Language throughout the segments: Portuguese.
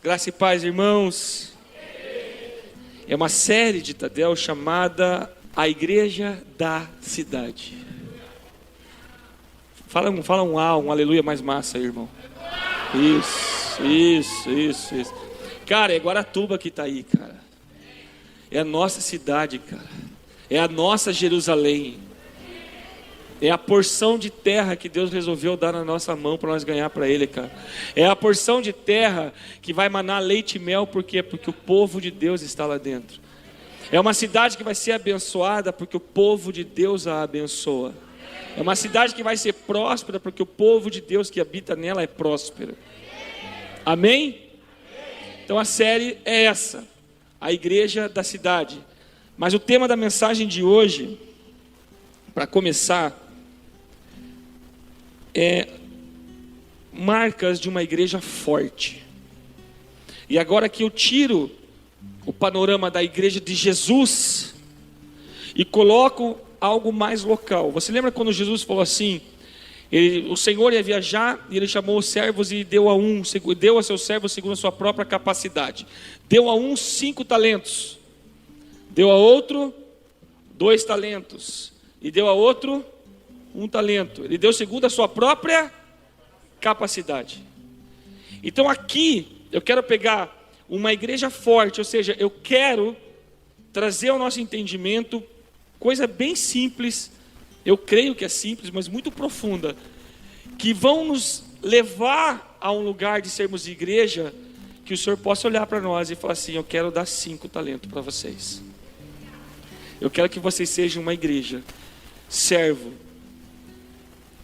Graça e paz, irmãos. É uma série de Tadel chamada A Igreja da Cidade. Fala um aleluia mais massa aí, irmão. Isso. Cara, é Guaratuba que está aí, cara. É a nossa cidade, cara. É a nossa Jerusalém. É a porção de terra que Deus resolveu dar na nossa mão para nós ganhar para Ele, cara. É a porção de terra que vai manar leite e mel, por quê? Porque o povo de Deus está lá dentro. É uma cidade que vai ser abençoada porque o povo de Deus a abençoa. É uma cidade que vai ser próspera porque o povo de Deus que habita nela é próspero. Amém? Então a série é essa, a igreja da cidade. Mas o tema da mensagem de hoje, para começar, é marcas de uma igreja forte. E agora que eu tiro o panorama da igreja de Jesus e coloco algo mais local. Você lembra quando Jesus falou assim, o Senhor ia viajar e ele chamou os servos e deu a seus servos segundo a sua própria capacidade. Deu a um 5 talentos, deu a outro 2 talentos e deu a outro 1 talento. Ele deu segundo a sua própria capacidade. Então aqui eu quero pegar uma igreja forte, ou seja, eu quero trazer ao nosso entendimento coisa bem simples, eu creio que é simples, mas muito profunda, que vão nos levar a um lugar de sermos igreja, que o Senhor possa olhar para nós e falar assim, eu quero dar 5 talentos para vocês. Eu quero que vocês sejam uma igreja, servo,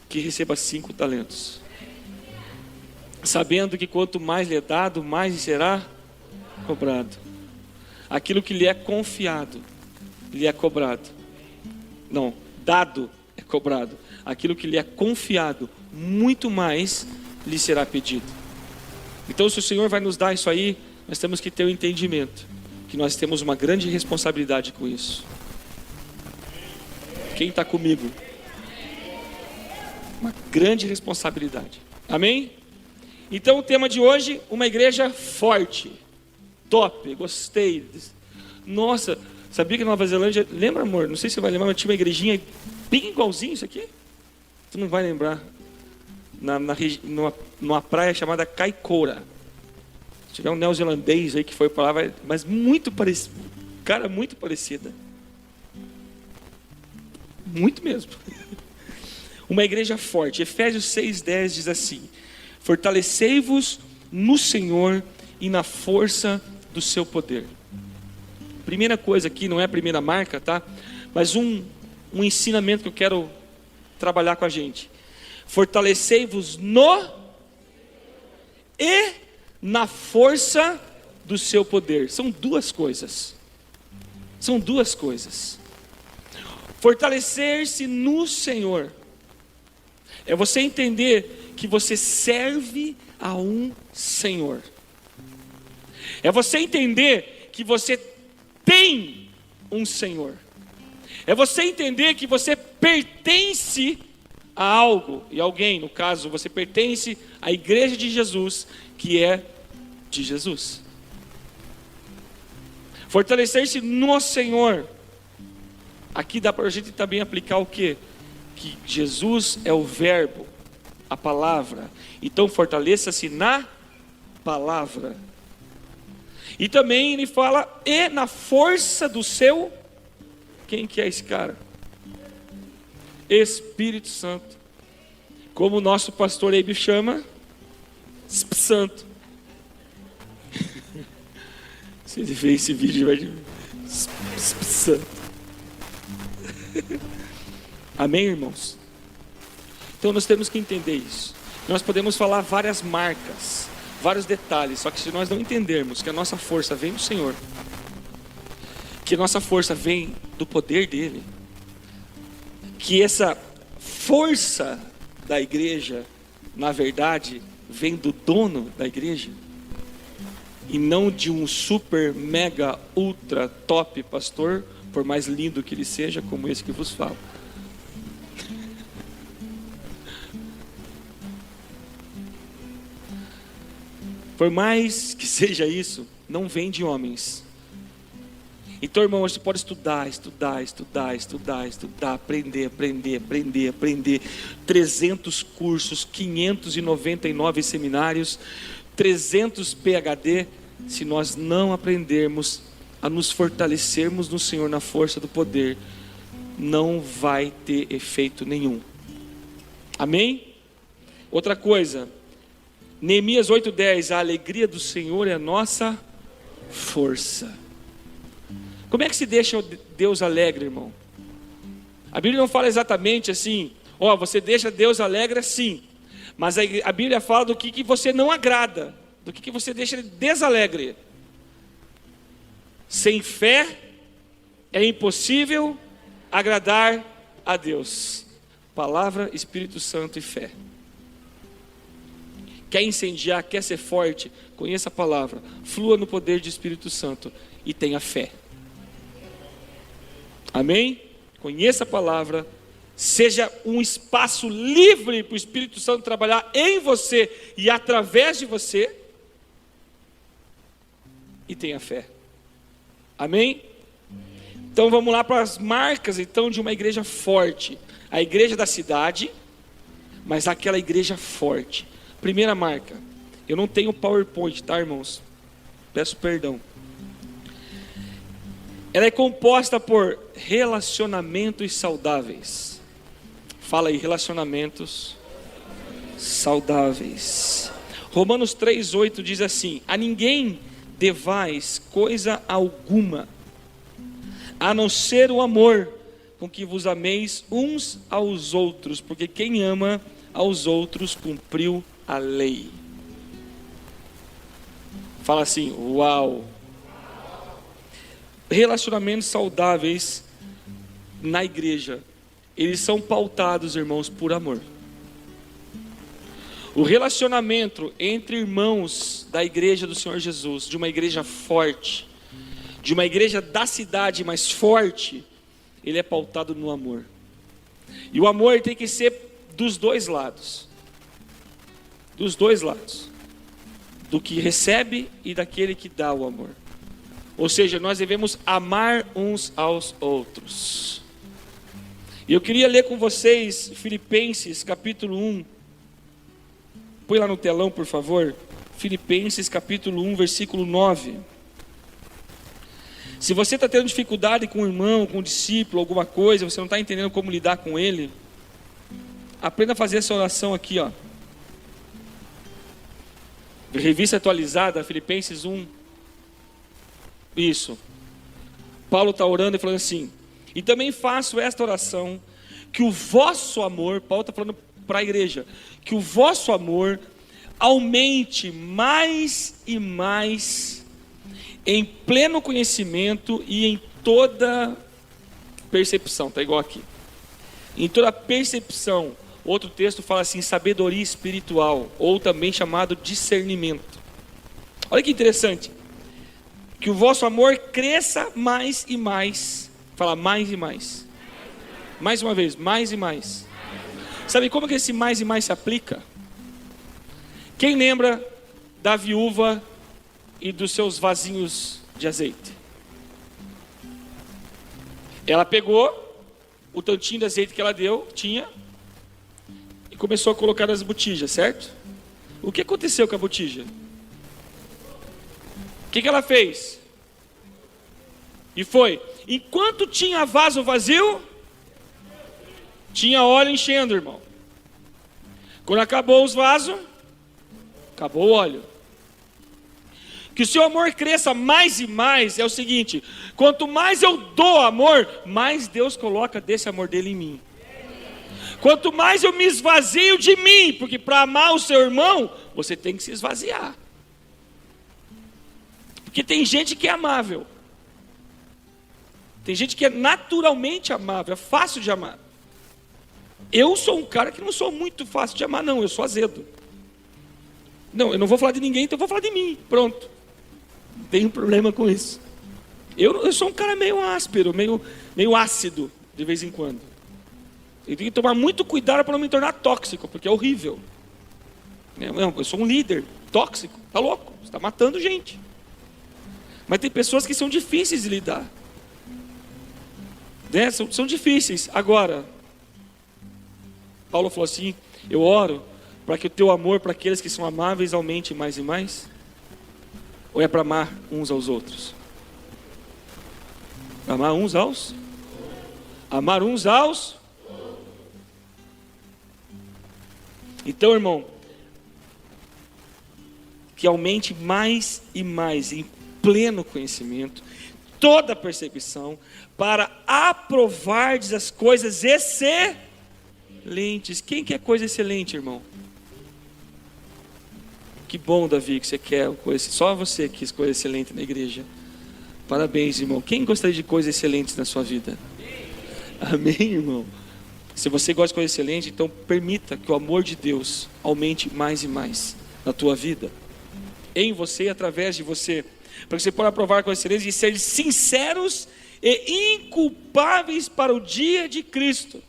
que receba 5 talentos. Sabendo que quanto mais lhe é dado, mais lhe será cobrado. Aquilo que lhe é confiado, lhe é cobrado. Não, dado é cobrado. Aquilo que lhe é confiado, muito mais lhe será pedido. Então, se o Senhor vai nos dar isso aí, nós temos que ter o entendimento que nós temos uma grande responsabilidade com isso. Quem está comigo? Uma grande responsabilidade. Amém? Então, o tema de hoje, uma igreja forte. Top, gostei. Nossa, sabia que Nova Zelândia... Lembra, amor? Não sei se você vai lembrar, mas tinha uma igrejinha bem igualzinho isso aqui. Tu não vai lembrar. Numa praia chamada Kaikoura. Se tiver um neozelandês aí que foi para lá, mas muito parecido. Cara, muito parecida. Muito mesmo. Uma igreja forte. Efésios 6:10 diz assim: fortalecei-vos no Senhor e na força do seu poder. Primeira coisa aqui, não é a primeira marca, tá? Mas um ensinamento que eu quero trabalhar com a gente. Fortalecei-vos no e na força do seu poder. São duas coisas. São duas coisas. Fortalecer-se no Senhor é você entender que você serve a um Senhor. É você entender que você tem um Senhor. É você entender que você pertence a algo e alguém. No caso, você pertence à igreja de Jesus, que é de Jesus. Fortalecer-se no Senhor. Aqui dá para a gente também aplicar o quê? Que Jesus é o verbo, a palavra. Então fortaleça-se na palavra. E também ele fala, e na força do seu... Quem que é esse cara? Espírito Santo. Como o nosso pastor Eibe chama, Santo. Se ele ver esse vídeo, vai dizer Santo. Amém, irmãos? Então nós temos que entender isso. Nós podemos falar várias marcas, vários detalhes, só que se nós não entendermos que a nossa força vem do Senhor, que a nossa força vem do poder dele, que essa força da igreja, na verdade, vem do dono da igreja, e não de um super, mega, ultra, top pastor, por mais lindo que ele seja, como esse que vos falo. Por mais que seja isso, não vem de homens. Então, irmão, você pode estudar, aprender. 300 cursos, 599 seminários, 300 PhD. Se nós não aprendermos a nos fortalecermos no Senhor na força do poder, não vai ter efeito nenhum. Amém? Outra coisa, Neemias 8:10, a alegria do Senhor é a nossa força. Como é que se deixa Deus alegre, irmão? A Bíblia não fala exatamente assim, você deixa Deus alegre assim, mas a Bíblia fala do que você não agrada, do que você deixa Ele desalegre. Sem fé é impossível agradar a Deus. Palavra, Espírito Santo e fé. Quer incendiar, quer ser forte, conheça a palavra, flua no poder do Espírito Santo e tenha fé. Amém? Conheça a palavra, seja um espaço livre para o Espírito Santo trabalhar em você e através de você, e tenha fé. Amém? Então vamos lá para as marcas então de uma igreja forte. A igreja da cidade, mas aquela igreja forte. Primeira marca, eu não tenho PowerPoint, tá, irmãos? Peço perdão. Ela é composta por relacionamentos saudáveis. Fala aí, relacionamentos saudáveis. Romanos 3:8 diz assim: a ninguém devais coisa alguma, a não ser o amor, com que vos ameis uns aos outros, porque quem ama aos outros cumpriu a lei. Fala assim, uau! Relacionamentos saudáveis na igreja, eles são pautados, irmãos, por amor. O relacionamento entre irmãos da igreja do Senhor Jesus, de uma igreja forte, de uma igreja da cidade mais forte, ele é pautado no amor. E o amor tem que ser dos dois lados. Dos dois lados. Do que recebe e daquele que dá o amor. Ou seja, nós devemos amar uns aos outros. E eu queria ler com vocês Filipenses capítulo 1. Põe lá no telão, por favor. Filipenses capítulo 1, versículo 9. Se você está tendo dificuldade com o irmão, com o discípulo, alguma coisa, você não está entendendo como lidar com ele, aprenda a fazer essa oração aqui, ó. Revista atualizada, Filipenses 1. Isso. Paulo está orando e falando assim: e também faço esta oração, que o vosso amor, Paulo está falando para a igreja, que o vosso amor aumente mais e mais em pleno conhecimento e em toda percepção. Está igual aqui. Em toda percepção. Outro texto fala assim, sabedoria espiritual, ou também chamado discernimento. Olha que interessante. Que o vosso amor cresça mais e mais. Fala mais e mais. Mais uma vez, mais e mais. Sabe como que esse mais e mais se aplica? Quem lembra da viúva e dos seus vasinhos de azeite? Ela pegou o tantinho de azeite que ela tinha, e começou a colocar nas botijas, certo? O que aconteceu com a botija? O que ela fez? E foi, enquanto tinha vaso vazio, tinha óleo enchendo, irmão. Quando acabou os vasos, acabou o óleo. Que o seu amor cresça mais e mais é o seguinte: quanto mais eu dou amor, mais Deus coloca desse amor dele em mim. Quanto mais eu me esvazio de mim, porque para amar o seu irmão, você tem que se esvaziar. Porque tem gente que é amável. Tem gente que é naturalmente amável, é fácil de amar. Eu sou um cara que não sou muito fácil de amar, não, eu sou azedo. Não, eu não vou falar de ninguém, então eu vou falar de mim, pronto. Não tenho problema com isso. Eu sou um cara meio áspero, meio ácido, de vez em quando. Eu tenho que tomar muito cuidado para não me tornar tóxico, porque é horrível. Eu sou um líder, tóxico, está louco, está matando gente. Mas tem pessoas que são difíceis de lidar, né? São difíceis. Agora, Paulo falou assim: eu oro para que o teu amor para aqueles que são amáveis aumente mais e mais. Ou é para amar uns aos outros? Amar uns aos? Amar uns aos? Então, irmão, que aumente mais e mais em pleno conhecimento, toda percepção, para aprovardes as coisas excelentes. Quem quer coisa excelente, irmão? Que bom, Davi, que você quer coisa. Só você quis coisa excelente na igreja. Parabéns, irmão. Quem gostaria de coisas excelentes na sua vida? Amém, irmão? Se você gosta de coisa excelente, então permita que o amor de Deus aumente mais e mais na tua vida, em você e através de você, para que você possa provar com excelência e ser sinceros e inculpáveis para o dia de Cristo,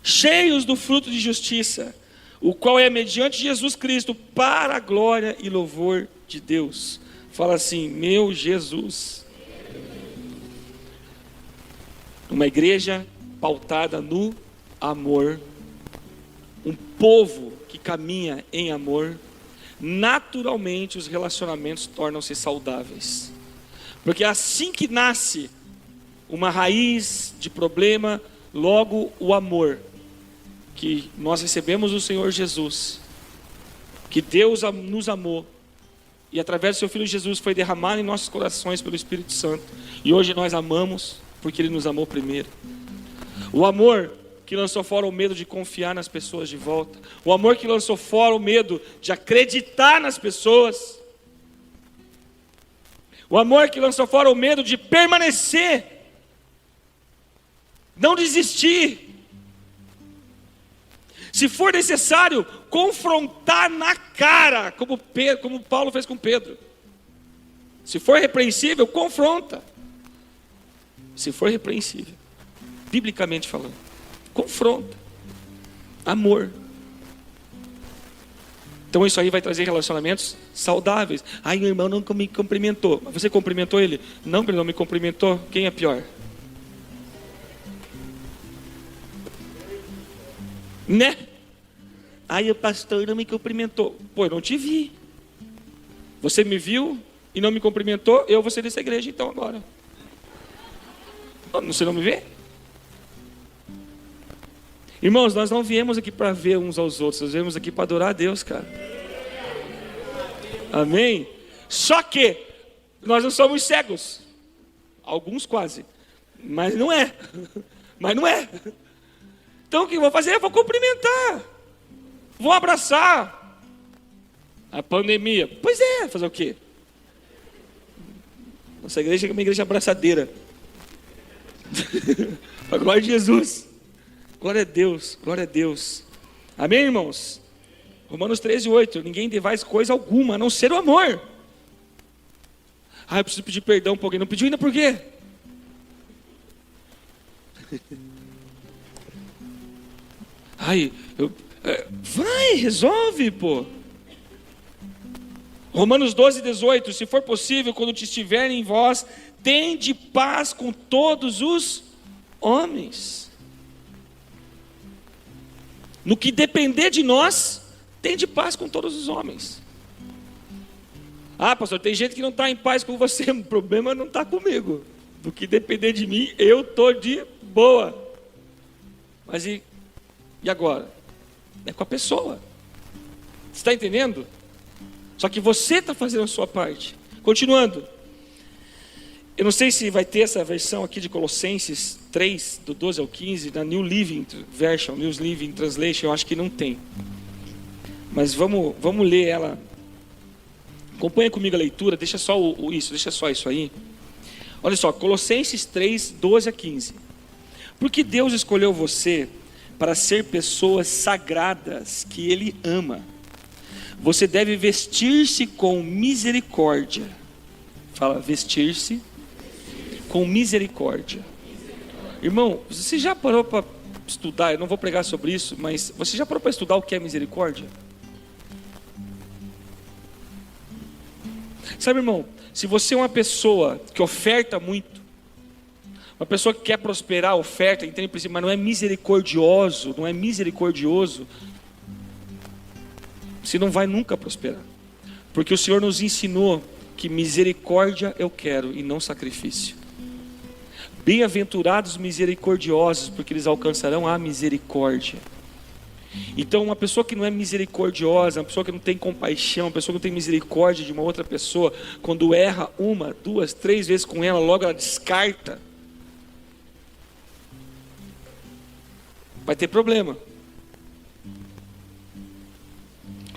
cheios do fruto de justiça, o qual é mediante Jesus Cristo, para a glória e louvor de Deus. Fala assim: meu Jesus. Uma igreja pautada no amor, um povo que caminha em amor, naturalmente os relacionamentos tornam-se saudáveis. Porque assim que nasce uma raiz de problema, logo o amor que nós recebemos do Senhor Jesus, que Deus nos amou, e através do seu Filho Jesus foi derramado em nossos corações pelo Espírito Santo, e hoje nós amamos porque Ele nos amou primeiro. O amor que lançou fora o medo de confiar nas pessoas de volta, o amor que lançou fora o medo de acreditar nas pessoas, o amor que lançou fora o medo de permanecer, não desistir, se for necessário, confrontar na cara, como Paulo fez com Pedro. Se for repreensível, confronta. Se for repreensível, biblicamente falando, confronta. Amor. Então isso aí vai trazer relacionamentos saudáveis. Ai, o irmão não me cumprimentou. Mas você cumprimentou ele? Não, ele não me cumprimentou. Quem é pior? Né? Ai, o pastor não me cumprimentou. Pô, eu não te vi. Você me viu e não me cumprimentou, eu vou ser dessa igreja então agora. Você não me vê? Irmãos, nós não viemos aqui para ver uns aos outros, nós viemos aqui para adorar a Deus, cara. Amém? Só que nós não somos cegos. Alguns quase. Mas não é. Mas não é. Então o que eu vou fazer? Eu vou cumprimentar. Vou abraçar. A pandemia. Pois é, fazer o quê? Nossa igreja é uma igreja abraçadeira. A glória de Jesus. Glória a Deus, glória a Deus. Amém, irmãos? Romanos 13:8. Ninguém devais coisa alguma, a não ser o amor. Eu preciso pedir perdão para alguém. Não pediu ainda por quê? Vai, resolve, pô. Romanos 12:18. Se for possível, quando te estiverem em vós, tende paz com todos os homens. No que depender de nós, tende paz com todos os homens. Pastor, tem gente que não está em paz com você. O problema não está comigo. Do que depender de mim, eu estou de boa. Mas e agora? É com a pessoa. Você está entendendo? Só que você está fazendo a sua parte. Continuando. Eu não sei se vai ter essa versão aqui de Colossenses 3, do 12 ao 15, da New Living Version, New Living Translation, eu acho que não tem. Mas vamos ler ela. Acompanha comigo a leitura, deixa só isso aí. Olha só, Colossenses 3, 12 a 15. Porque Deus escolheu você para ser pessoas sagradas que Ele ama. Você deve vestir-se com misericórdia. Fala, vestir-se com misericórdia. Irmão, você já parou para estudar, eu não vou pregar sobre isso, mas você já parou para estudar o que é misericórdia? Sabe, irmão, se você é uma pessoa que oferta muito, uma pessoa que quer prosperar, oferta, entende o princípio, mas não é misericordioso, você não vai nunca prosperar. Porque o Senhor nos ensinou que misericórdia eu quero e não sacrifício. Bem-aventurados misericordiosos, porque eles alcançarão a misericórdia. Então uma pessoa que não é misericordiosa, uma pessoa que não tem compaixão, uma pessoa que não tem misericórdia de uma outra pessoa, quando erra 1, 2, 3 vezes com ela, logo ela descarta, vai ter problema.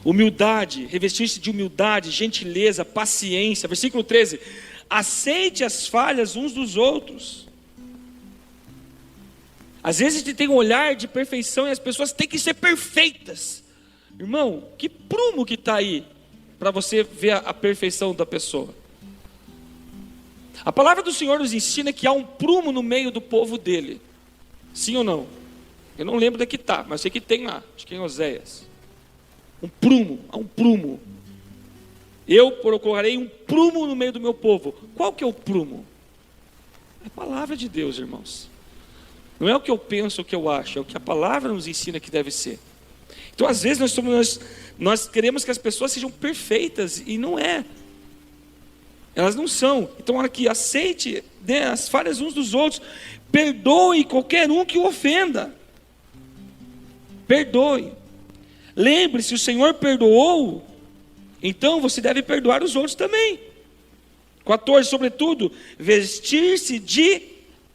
Humildade, revestir-se de humildade, gentileza, paciência. Versículo 13: aceite as falhas uns dos outros. Às vezes a gente tem um olhar de perfeição e as pessoas têm que ser perfeitas. Irmão, que prumo que está aí para você ver a perfeição da pessoa? A palavra do Senhor nos ensina que há um prumo no meio do povo dele. Sim ou não? Eu não lembro onde é que está, mas sei que tem lá, acho que é em Oséias. Há um prumo. Eu procurarei um prumo no meio do meu povo. Qual que é o prumo? É a palavra de Deus, irmãos. Não é o que eu penso, o que eu acho, é o que a palavra nos ensina que deve ser. Então às vezes nós queremos que as pessoas sejam perfeitas e não é. Elas não são. Então olha aqui, aceite, né, as falhas uns dos outros. Perdoe qualquer um que o ofenda. Perdoe. Lembre-se, o Senhor perdoou, então você deve perdoar os outros também. 14, sobretudo, vestir-se de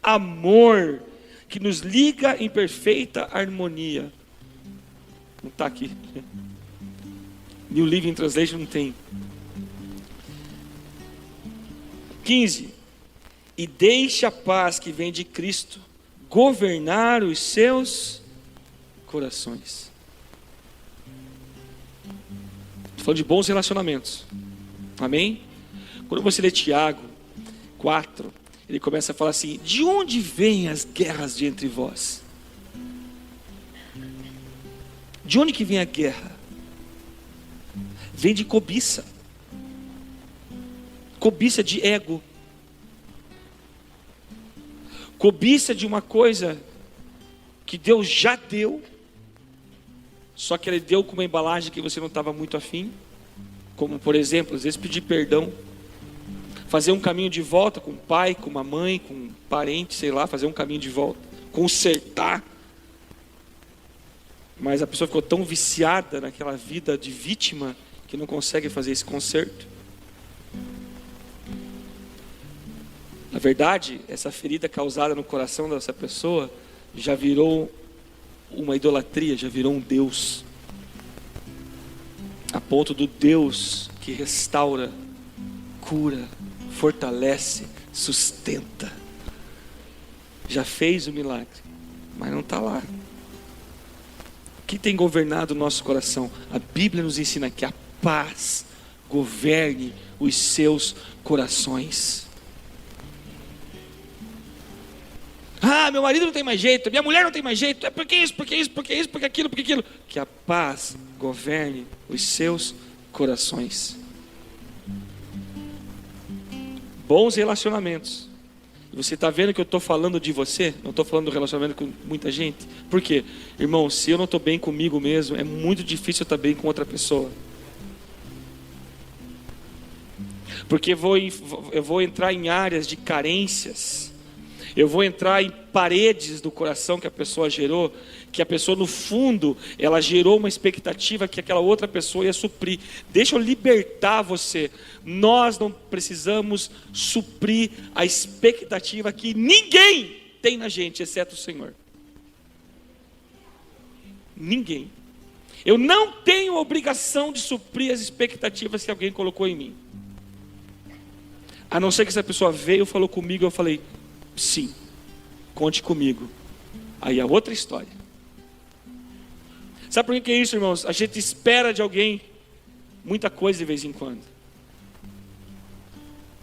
amor, que nos liga em perfeita harmonia. Não está aqui. New Living Translation não tem. 15. E deixe a paz que vem de Cristo governar os seus corações. Estou falando de bons relacionamentos. Amém? Quando você lê Tiago 4, ele começa a falar assim: de onde vêm as guerras de entre vós? De onde que vem a guerra? Vem de cobiça. Cobiça de ego. Cobiça de uma coisa que Deus já deu, só que Ele deu com uma embalagem que você não estava muito afim. Como, por exemplo, às vezes pedir perdão, fazer um caminho de volta com o pai, com uma mãe, com um parente, sei lá, fazer um caminho de volta, consertar. Mas a pessoa ficou tão viciada naquela vida de vítima que não consegue fazer esse conserto. Na verdade, essa ferida causada no coração dessa pessoa já virou uma idolatria, já virou um Deus. A ponto do Deus que restaura, cura, fortalece, sustenta. Já fez o milagre, mas não está lá. O que tem governado o nosso coração? A Bíblia nos ensina que a paz governe os seus corações. Ah, meu marido não tem mais jeito, minha mulher não tem mais jeito, é porque isso, porque isso, porque isso, porque aquilo, porque aquilo. Que a paz governe os seus corações. Bons relacionamentos. Você está vendo que eu estou falando de você? Não estou falando do relacionamento com muita gente. Por quê? Irmão, se eu não estou bem comigo mesmo, é muito difícil eu estar bem com outra pessoa. Porque eu vou entrar em áreas de carências. Eu vou entrar em paredes do coração que a pessoa gerou, que a pessoa no fundo, ela gerou uma expectativa que aquela outra pessoa ia suprir. Deixa eu libertar você. Nós não precisamos suprir a expectativa que ninguém tem na gente, exceto o Senhor. Ninguém. Eu não tenho obrigação de suprir as expectativas que alguém colocou em mim. A não ser que essa pessoa veio, falou comigo, eu falei: sim, conte comigo. Aí é outra história. Sabe por que é isso, irmãos? A gente espera de alguém muita coisa de vez em quando.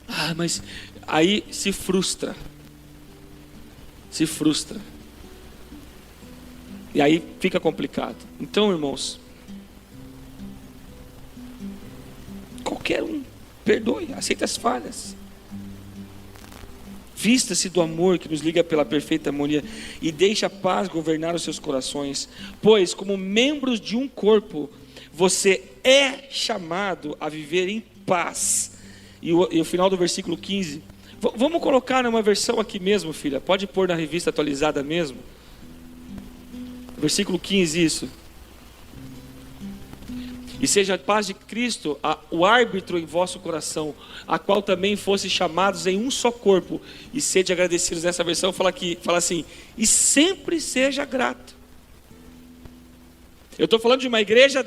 Ah, mas aí se frustra. Se frustra. E aí fica complicado. Então, irmãos, qualquer um, perdoe, aceite as falhas. Vista-se do amor que nos liga pela perfeita harmonia e deixe a paz governar os seus corações, pois como membros de um corpo, você é chamado a viver em paz. E o final do versículo 15, vamos colocar numa versão aqui mesmo, filha, pode pôr na revista atualizada mesmo, versículo 15, isso. E seja a paz de Cristo o árbitro em vosso coração, a qual também fosse chamados em um só corpo, e sede agradecidos. Nessa versão fala assim, e sempre seja grato. Eu estou falando de uma igreja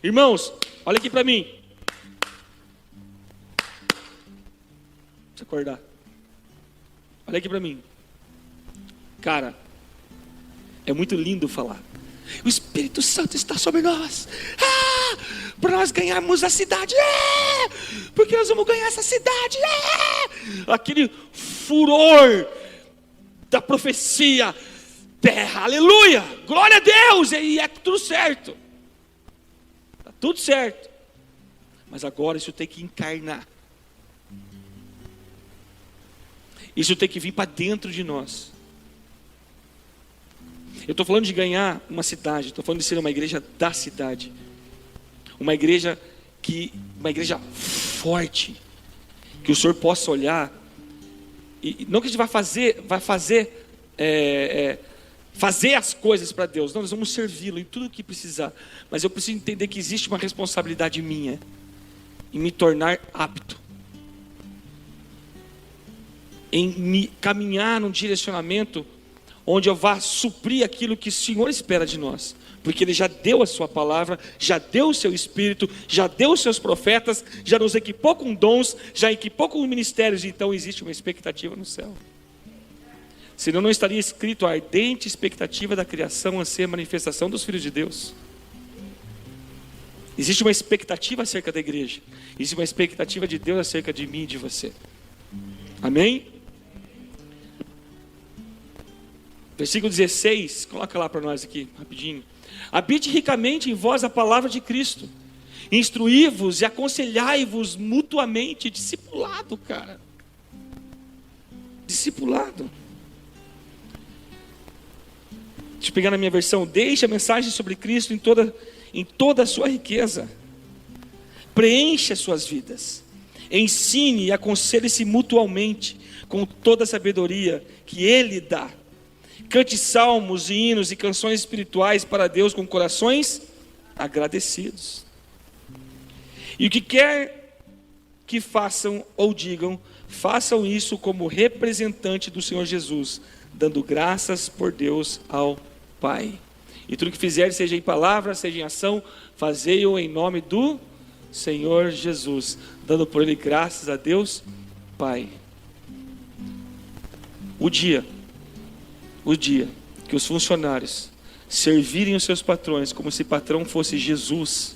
irmãos, olha aqui para mim. Deixa eu acordar. Olha aqui para mim. Cara, é muito lindo falar. O Espírito Santo está sobre nós. Para nós ganharmos a cidade. Porque nós vamos ganhar essa cidade. Aquele furor da profecia. Terra, aleluia. Glória a Deus. E é tudo certo. Está tudo certo. Mas agora isso tem que encarnar. Isso tem que vir para dentro de nós. Eu estou falando de ganhar uma cidade, estou falando de ser uma igreja da cidade, uma igreja forte, que o Senhor possa olhar, e não que a gente vai fazer as coisas para Deus, não, nós vamos servi-lo em tudo que precisar, mas eu preciso entender que existe uma responsabilidade minha, em me tornar apto, em me caminhar num direcionamento, onde eu vá suprir aquilo que o Senhor espera de nós, porque Ele já deu a sua palavra, já deu o seu Espírito, já deu os seus profetas, já nos equipou com dons, já equipou com ministérios, então existe uma expectativa no céu. Senão não estaria escrito a ardente expectativa da criação, anseia a manifestação dos filhos de Deus. Existe uma expectativa acerca da igreja, existe uma expectativa de Deus acerca de mim e de você. Amém? Versículo 16, coloca lá para nós aqui, rapidinho. Habite ricamente em vós a palavra de Cristo. Instruí-vos e aconselhai-vos mutuamente. Discipulado, cara. Discipulado. Deixa eu pegar na minha versão. Deixe a mensagem sobre Cristo em toda a sua riqueza. Preencha suas vidas. Ensine e aconselhe-se mutualmente com toda a sabedoria que Ele dá. Cante salmos e hinos e canções espirituais para Deus com corações agradecidos. E o que quer que façam ou digam, façam isso como representante do Senhor Jesus, dando graças por Deus ao Pai. E tudo que fizerem, seja em palavra, seja em ação, fazei-o em nome do Senhor Jesus, dando por Ele graças a Deus Pai. O dia que os funcionários servirem os seus patrões como se patrão fosse Jesus,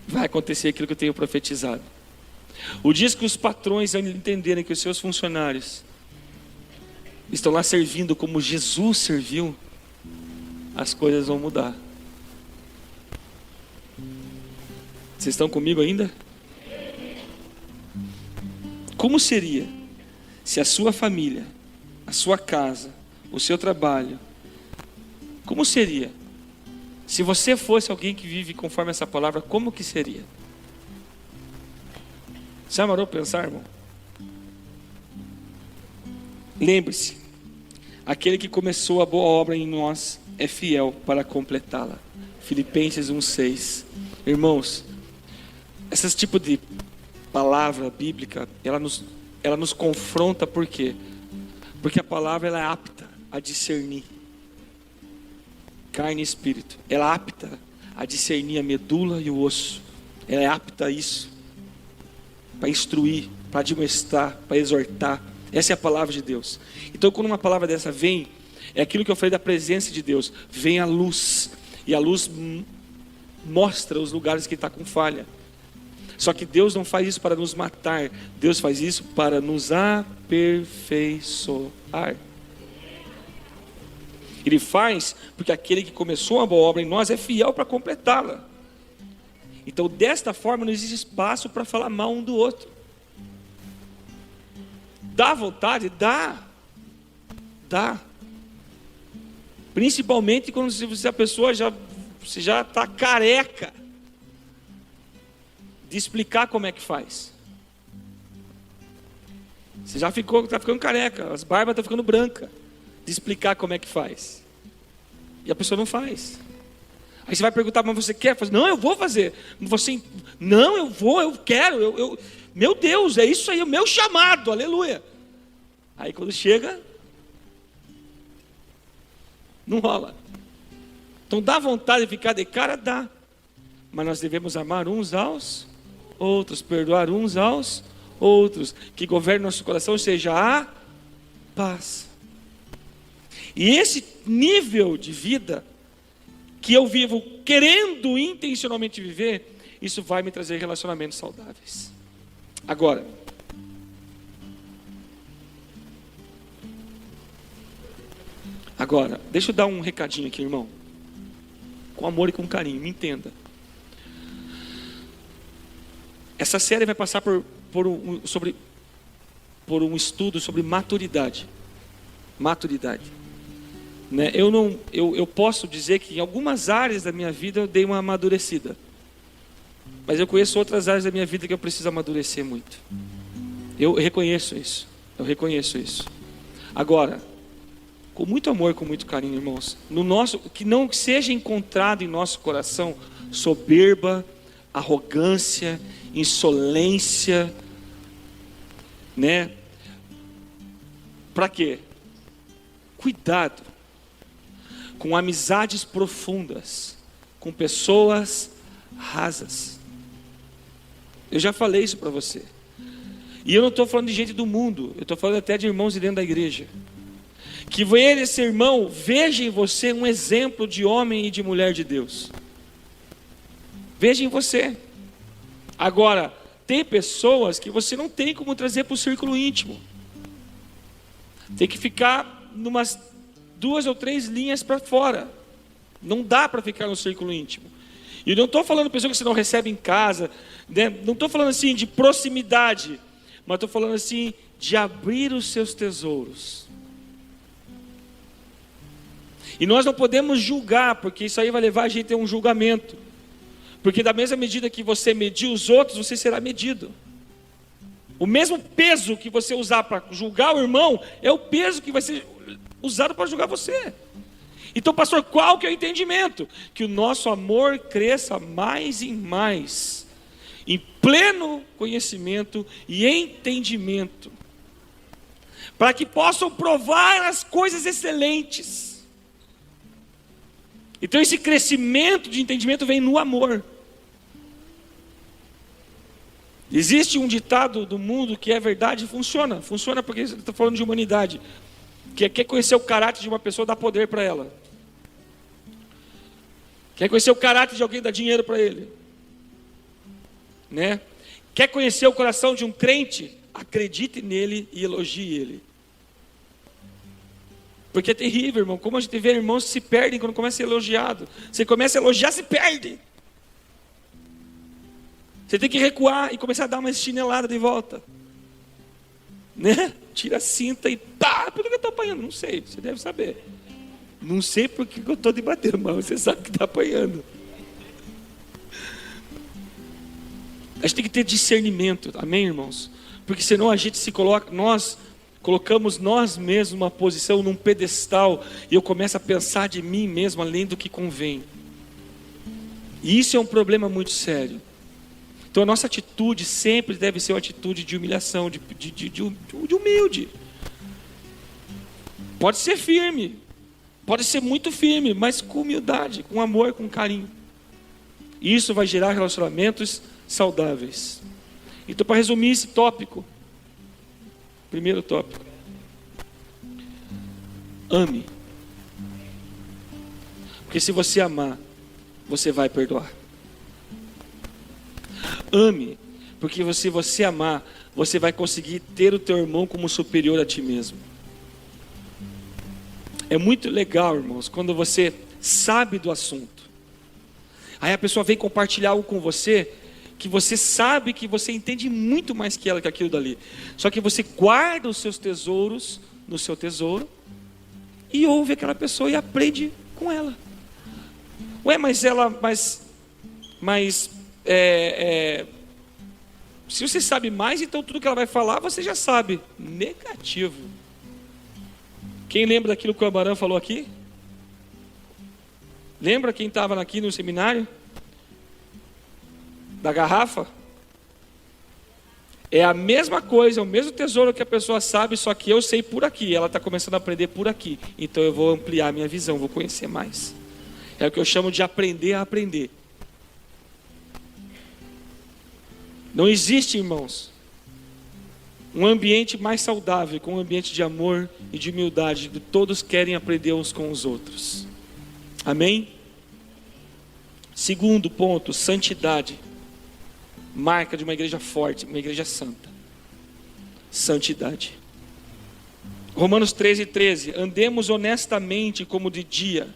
vai acontecer aquilo que eu tenho profetizado. O dia que os patrões entenderem que os seus funcionários estão lá servindo como Jesus serviu, as coisas vão mudar. Vocês estão comigo ainda? Como seria se a sua família, a sua casa, o seu trabalho, como seria? Se você fosse alguém que vive conforme essa palavra, como que seria? Já parou para pensar, irmão? Lembre-se, aquele que começou a boa obra em nós é fiel para completá-la. Filipenses 1:6. Irmãos, esse tipo de palavra bíblica, ela nos confronta. Por quê? Porque a palavra ela é apta a discernir carne e espírito. Ela é apta a discernir a medula e o osso. Ela é apta a isso, para instruir, para admoestar, para exortar. Essa é a palavra de Deus. Então quando uma palavra dessa vem, é aquilo que eu falei da presença de Deus. Vem a luz, e a luz mostra os lugares que está com falha. Só que Deus não faz isso para nos matar, Deus faz isso para nos aperfeiçoar. Ele faz porque aquele que começou uma boa obra em nós é fiel para completá-la. Então, desta forma, não existe espaço para falar mal um do outro. Dá vontade? Dá. Principalmente quando a pessoa você já está careca de explicar como é que faz. Você já está ficando careca, as barbas estão ficando brancas de explicar como é que faz. E a pessoa não faz. Aí você vai perguntar, mas você quer fazer? Não, eu vou fazer. Você, não, eu vou, eu quero. Meu Deus, é isso aí, o meu chamado, aleluia. Aí quando chega, não rola. Então dá vontade de ficar de cara? Dá. Mas nós devemos amar uns aos outros, perdoar uns aos outros, que governe nosso coração seja a paz. E esse nível de vida que eu vivo querendo intencionalmente viver, isso vai me trazer relacionamentos saudáveis. Agora, deixa eu dar um recadinho aqui, irmão. Com amor e com carinho, me entenda. Essa série vai passar por um estudo sobre maturidade. Né? Eu posso dizer que em algumas áreas da minha vida eu dei uma amadurecida. Mas eu conheço outras áreas da minha vida que eu preciso amadurecer muito. Eu reconheço isso. Agora, com muito amor, com muito carinho, irmãos, que não seja encontrado em nosso coração soberba, arrogância, insolência, né? Para quê? Cuidado com amizades profundas, com pessoas rasas. Eu já falei isso para você. E eu não estou falando de gente do mundo, eu estou falando até de irmãos de dentro da igreja. Que esse irmão veja em você um exemplo de homem e de mulher de Deus. Veja em você. Agora, tem pessoas que você não tem como trazer para o círculo íntimo. Tem que ficar numas 2 ou 3 linhas para fora. Não dá para ficar no círculo íntimo. E eu não estou falando de pessoa que você não recebe em casa, né? Não estou falando assim de proximidade, mas estou falando assim de abrir os seus tesouros. E nós não podemos julgar, porque isso aí vai levar a gente a um julgamento. Porque da mesma medida que você medir os outros, você será medido. O mesmo peso que você usar para julgar o irmão, é o peso que vai ser usado para julgar você. Então, pastor, qual que é o entendimento? Que o nosso amor cresça mais e mais, em pleno conhecimento e entendimento, para que possam provar as coisas excelentes. Então esse crescimento de entendimento vem no amor. Existe um ditado do mundo que é verdade e funciona porque está falando de humanidade, que quer conhecer o caráter de uma pessoa, dá poder para ela. Quer conhecer o caráter de alguém, dá dinheiro para ele, né? Quer conhecer o coração de um crente, acredite nele e elogie ele. Porque é terrível, irmão, como a gente vê irmãos que se perdem quando começa a ser elogiado. Você começa a elogiar, se perde. Você tem que recuar e começar a dar uma chinelada de volta, né? Tira a cinta e pá, por que eu estou apanhando? Não sei, você deve saber. Não sei por que eu estou debatendo, mas você sabe que está apanhando. A gente tem que ter discernimento, amém, irmãos? Porque senão a gente nós colocamos nós mesmos numa posição, num pedestal, e eu começo a pensar de mim mesmo além do que convém. E isso é um problema muito sério. Então a nossa atitude sempre deve ser uma atitude de humilhação, de humilde. Pode ser firme, pode ser muito firme, mas com humildade, com amor, com carinho. Isso vai gerar relacionamentos saudáveis. Então, para resumir esse tópico, primeiro tópico: ame. Porque se você amar, você vai perdoar. Ame, Porque se você amar, você vai conseguir ter o teu irmão como superior a ti mesmo. É muito legal, irmãos, quando você sabe do assunto. Aí a pessoa vem compartilhar algo com você, que você sabe que você entende muito mais que ela, que aquilo dali. Só que você guarda os seus tesouros no seu tesouro e ouve aquela pessoa e aprende com ela. Ué, se você sabe mais, então tudo que ela vai falar, você já sabe. Negativo. Quem lembra daquilo que o Amarão falou aqui? Lembra quem estava aqui no seminário? Da garrafa? É a mesma coisa, é o mesmo tesouro que a pessoa sabe, só que eu sei por aqui. Ela está começando a aprender por aqui. Então eu vou ampliar minha visão, vou conhecer mais. É o que eu chamo de aprender a aprender. Não existe, irmãos, um ambiente mais saudável, com um ambiente de amor e de humildade, que todos querem aprender uns com os outros. Amém? Segundo ponto, santidade. Marca de uma igreja forte, uma igreja santa. Santidade. Romanos 13:13. Andemos honestamente como de dia,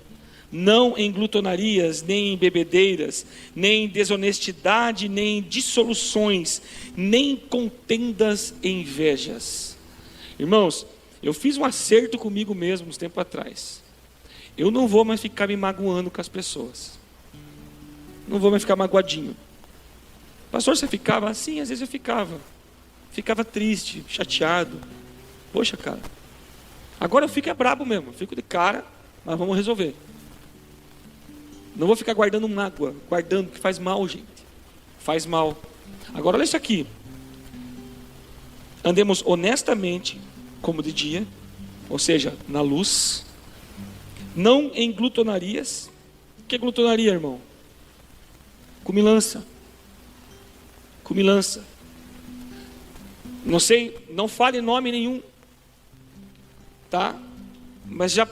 não em glutonarias, nem em bebedeiras, nem em desonestidade, nem em dissoluções, nem em contendas e invejas. Irmãos, eu fiz um acerto comigo mesmo uns tempos atrás. Eu não vou mais ficar me magoando com as pessoas. Não vou mais ficar magoadinho. Pastor, você ficava assim? Às vezes eu ficava. Ficava triste, chateado. Poxa, cara. Agora eu fico brabo mesmo. Fico de cara, mas vamos resolver. Não vou ficar guardando mágoa. Guardando, que faz mal, gente. Faz mal. Agora olha isso aqui. Andemos honestamente, como de dia. Ou seja, na luz. Não em glutonarias. O que é glutonaria, irmão? Comilança. Comilança. Não sei, não fale nome nenhum. Tá? Mas já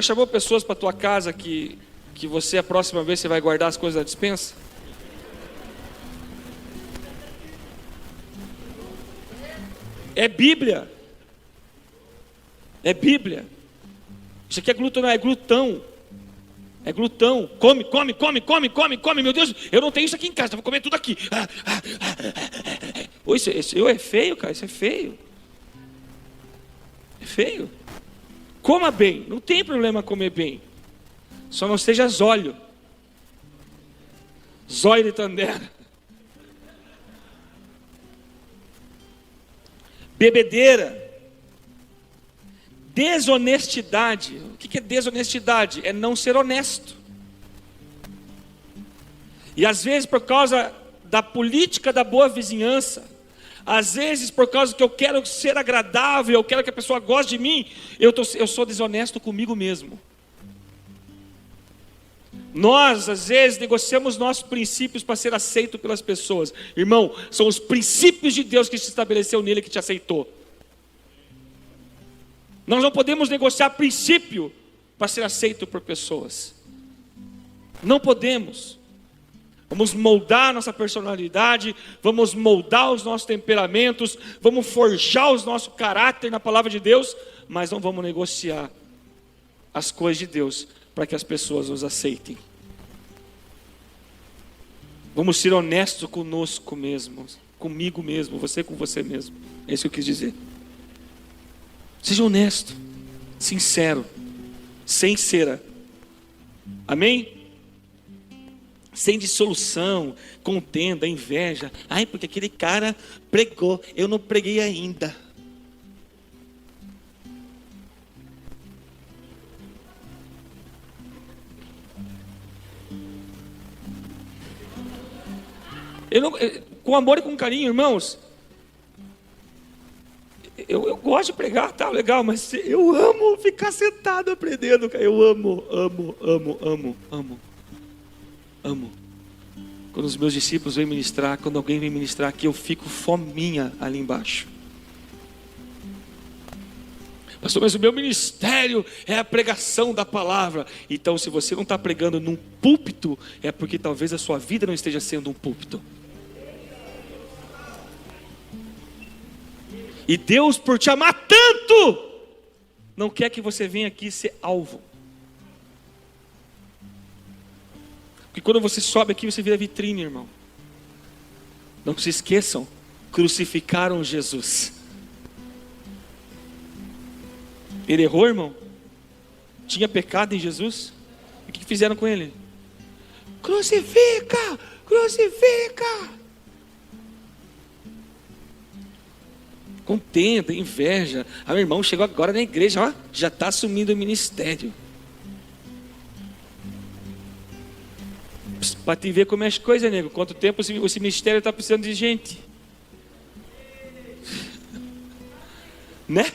chamou pessoas para tua casa que você, a próxima vez, você vai guardar as coisas da despensa? É Bíblia. É Bíblia. Isso aqui é glutão, é glutão. É glutão. Come. Meu Deus, eu não tenho isso aqui em casa, vou comer tudo aqui. Isso é feio, cara, isso é feio. É feio. Coma bem, não tem problema comer bem. Só não seja zólio. Zóio de Tandera. Bebedeira. Desonestidade. O que é desonestidade? É não ser honesto. E às vezes por causa da política da boa vizinhança, às vezes por causa que eu quero ser agradável, eu quero que a pessoa goste de mim, eu sou desonesto comigo mesmo. Nós às vezes negociamos nossos princípios para ser aceito pelas pessoas. Irmão, são os princípios de Deus que se estabeleceu nele, que te aceitou. Nós não podemos negociar princípio para ser aceito por pessoas. Não podemos. Vamos moldar nossa personalidade, vamos moldar os nossos temperamentos, vamos forjar o nosso caráter na palavra de Deus, mas não vamos negociar as coisas de Deus para que as pessoas nos aceitem. Vamos ser honestos conosco mesmo, comigo mesmo, você com você mesmo. É isso que eu quis dizer. Seja honesto, sincero, sem cera. Amém? Sem dissolução, contenda, inveja. Ai, porque aquele cara pregou, eu não preguei ainda. Com amor e com carinho, irmãos. Eu gosto de pregar, tá legal, mas eu amo ficar sentado aprendendo. Eu amo. Quando os meus discípulos vêm ministrar, quando alguém vem ministrar aqui, eu fico fominha ali embaixo. Pastor, mas o meu ministério é a pregação da palavra. Então, se você não está pregando num púlpito, é porque talvez a sua vida não esteja sendo um púlpito. E Deus, por te amar tanto, não quer que você venha aqui ser alvo. Porque quando você sobe aqui, você vira vitrine, irmão. Não se esqueçam, crucificaram Jesus. Ele errou, irmão? Tinha pecado em Jesus? E o que fizeram com ele? Crucifica! Crucifica! Contenda, inveja. Ah, meu irmão chegou agora na igreja, ó, já está assumindo o ministério. Para te ver como é as coisas, nego. Quanto tempo esse ministério está precisando de gente? Né?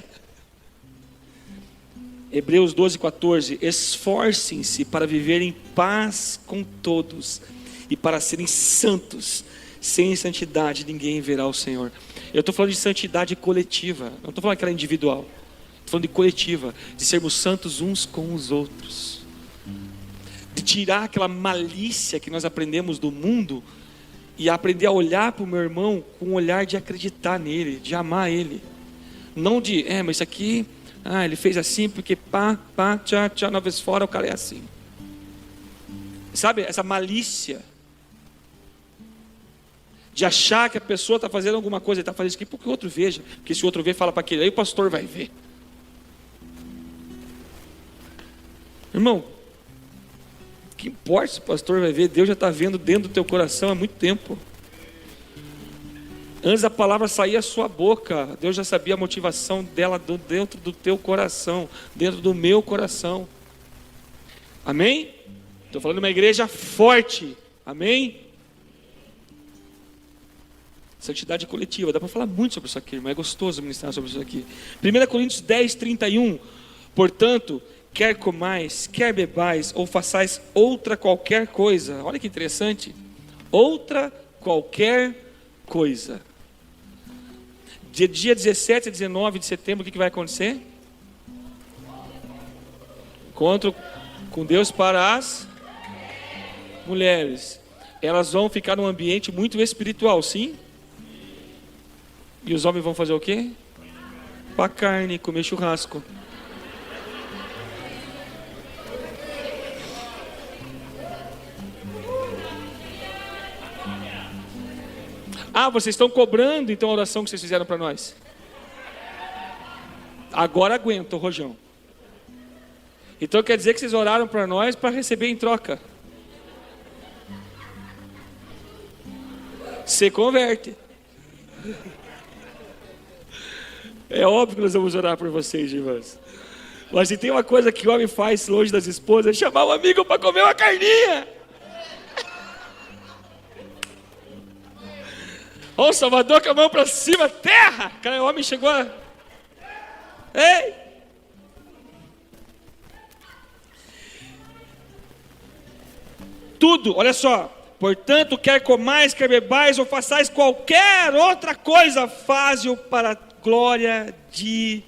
Hebreus 12:14. Esforcem-se para viver em paz com todos e para serem santos. Sem santidade ninguém verá o Senhor. Eu estou falando de santidade coletiva, não estou falando aquela individual. Estou falando de coletiva, de sermos santos uns com os outros. De tirar aquela malícia que nós aprendemos do mundo e aprender a olhar para o meu irmão com um olhar de acreditar nele, de amar ele. Não de, mas isso aqui, ele fez assim porque tchá, 9 vezes fora o cara é assim. Sabe, essa malícia de achar que a pessoa está fazendo alguma coisa, ele está fazendo isso aqui porque o outro veja, porque se o outro ver, fala para aquele, aí o pastor vai ver. Irmão, que importa se o pastor vai ver? Deus já está vendo dentro do teu coração há muito tempo. Antes da palavra sair da sua boca, Deus já sabia a motivação dela dentro do teu coração, dentro do meu coração. Amém? Estou falando de uma igreja forte. Amém? Santidade coletiva, dá para falar muito sobre isso aqui, irmão. É gostoso ministrar sobre isso aqui. 1 Coríntios 10:31. Portanto, quer comais, quer bebais, ou façais outra qualquer coisa. Olha que interessante. Outra qualquer coisa. Dia 17 a 19 de setembro, o que vai acontecer? Encontro com Deus para as mulheres. Elas vão ficar num ambiente muito espiritual, sim? E os homens vão fazer o quê? Para carne, comer churrasco. Vocês estão cobrando então a oração que vocês fizeram para nós? Agora aguenta o rojão. Então quer dizer que vocês oraram para nós para receber em troca. Se converte. É óbvio que nós vamos orar por vocês, irmãos. Mas se tem uma coisa que o homem faz longe das esposas, é chamar um amigo para comer uma carninha. Ó, o Salvador com a mão para cima, terra. Cara, o homem chegou a... Ei! Tudo, olha só. Portanto, quer comais, quer bebais, ou façais qualquer outra coisa, faze-o para a glória de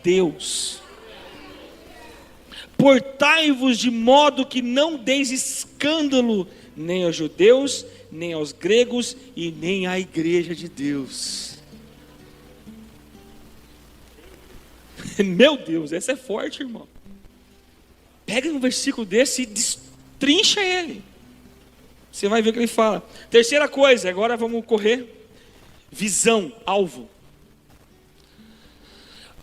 Deus. Portai-vos de modo que não deis escândalo nem aos judeus, nem aos gregos e nem à igreja de Deus. Meu Deus, essa é forte, irmão. Pega um versículo desse e destrincha ele. Você vai ver o que ele fala. Terceira coisa, agora vamos correr. Visão, alvo.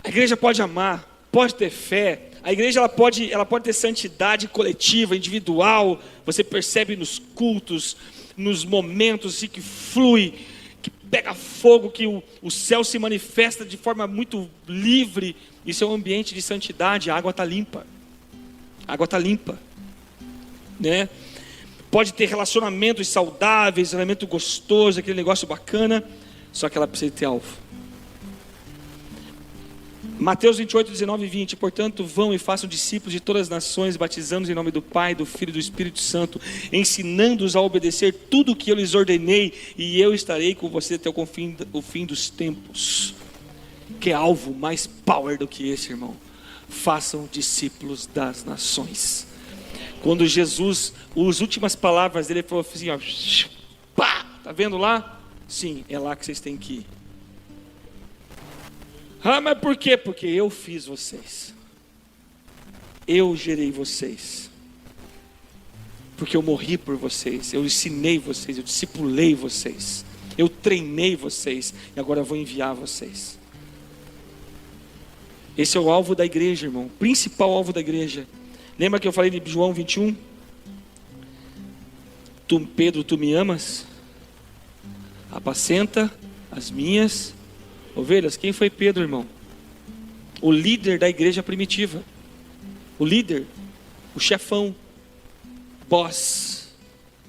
A igreja pode amar, pode ter fé. A igreja ela pode ter santidade coletiva, individual. Você percebe nos cultos, nos momentos assim, que flui, que pega fogo, que o céu se manifesta de forma muito livre. Isso é um ambiente de santidade. A água está limpa. A água está limpa, né? Pode ter relacionamentos saudáveis, relacionamento gostoso, aquele negócio bacana, só que ela precisa ter alvo. Mateus 28, 19 e 20. Portanto, vão e façam discípulos de todas as nações, batizando-os em nome do Pai, do Filho e do Espírito Santo, ensinando-os a obedecer tudo o que eu lhes ordenei, e eu estarei com você até o fim dos tempos. Que alvo mais power do que esse, irmão? Façam discípulos das nações. Quando Jesus, as últimas palavras dele, ele falou assim, ó, pá, tá vendo lá? Sim, é lá que vocês têm que ir. Ah, mas por quê? Porque eu fiz vocês. Eu gerei vocês. Porque eu morri por vocês. Eu ensinei vocês. Eu discipulei vocês. Eu treinei vocês. E agora eu vou enviar vocês. Esse é o alvo da igreja, irmão. O principal alvo da igreja. Lembra que eu falei de João 21? Pedro, tu me amas? Apacenta as minhas ovelhas. Quem foi Pedro, irmão? O líder da igreja primitiva. O líder, o chefão, boss,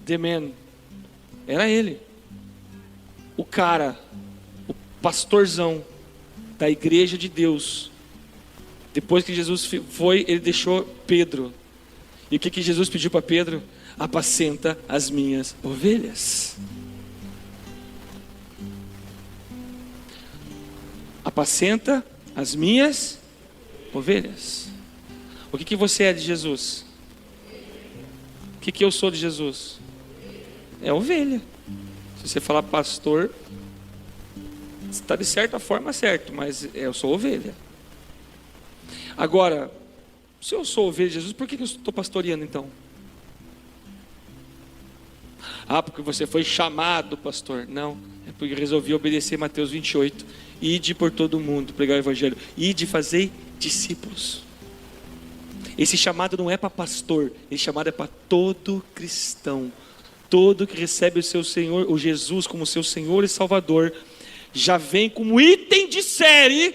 the man. Era ele. O cara, o pastorzão da igreja de Deus. Depois que Jesus foi, ele deixou Pedro. E o que Jesus pediu para Pedro? Apacenta as minhas ovelhas. Apacenta as minhas ovelhas. O que você é de Jesus? O que eu sou de Jesus? É ovelha. Se você falar pastor, está de certa forma certo, mas eu sou ovelha. Agora, se eu sou ovelha de Jesus, por que eu estou pastoreando então? Ah, porque você foi chamado, pastor. Não, é porque resolvi obedecer Mateus 28. Ide por todo mundo, pregar o evangelho. Ide fazer discípulos. Esse chamado não é para pastor. Esse chamado é para todo cristão. Todo que recebe o seu Senhor, o Jesus como seu Senhor e Salvador, já vem como item de série.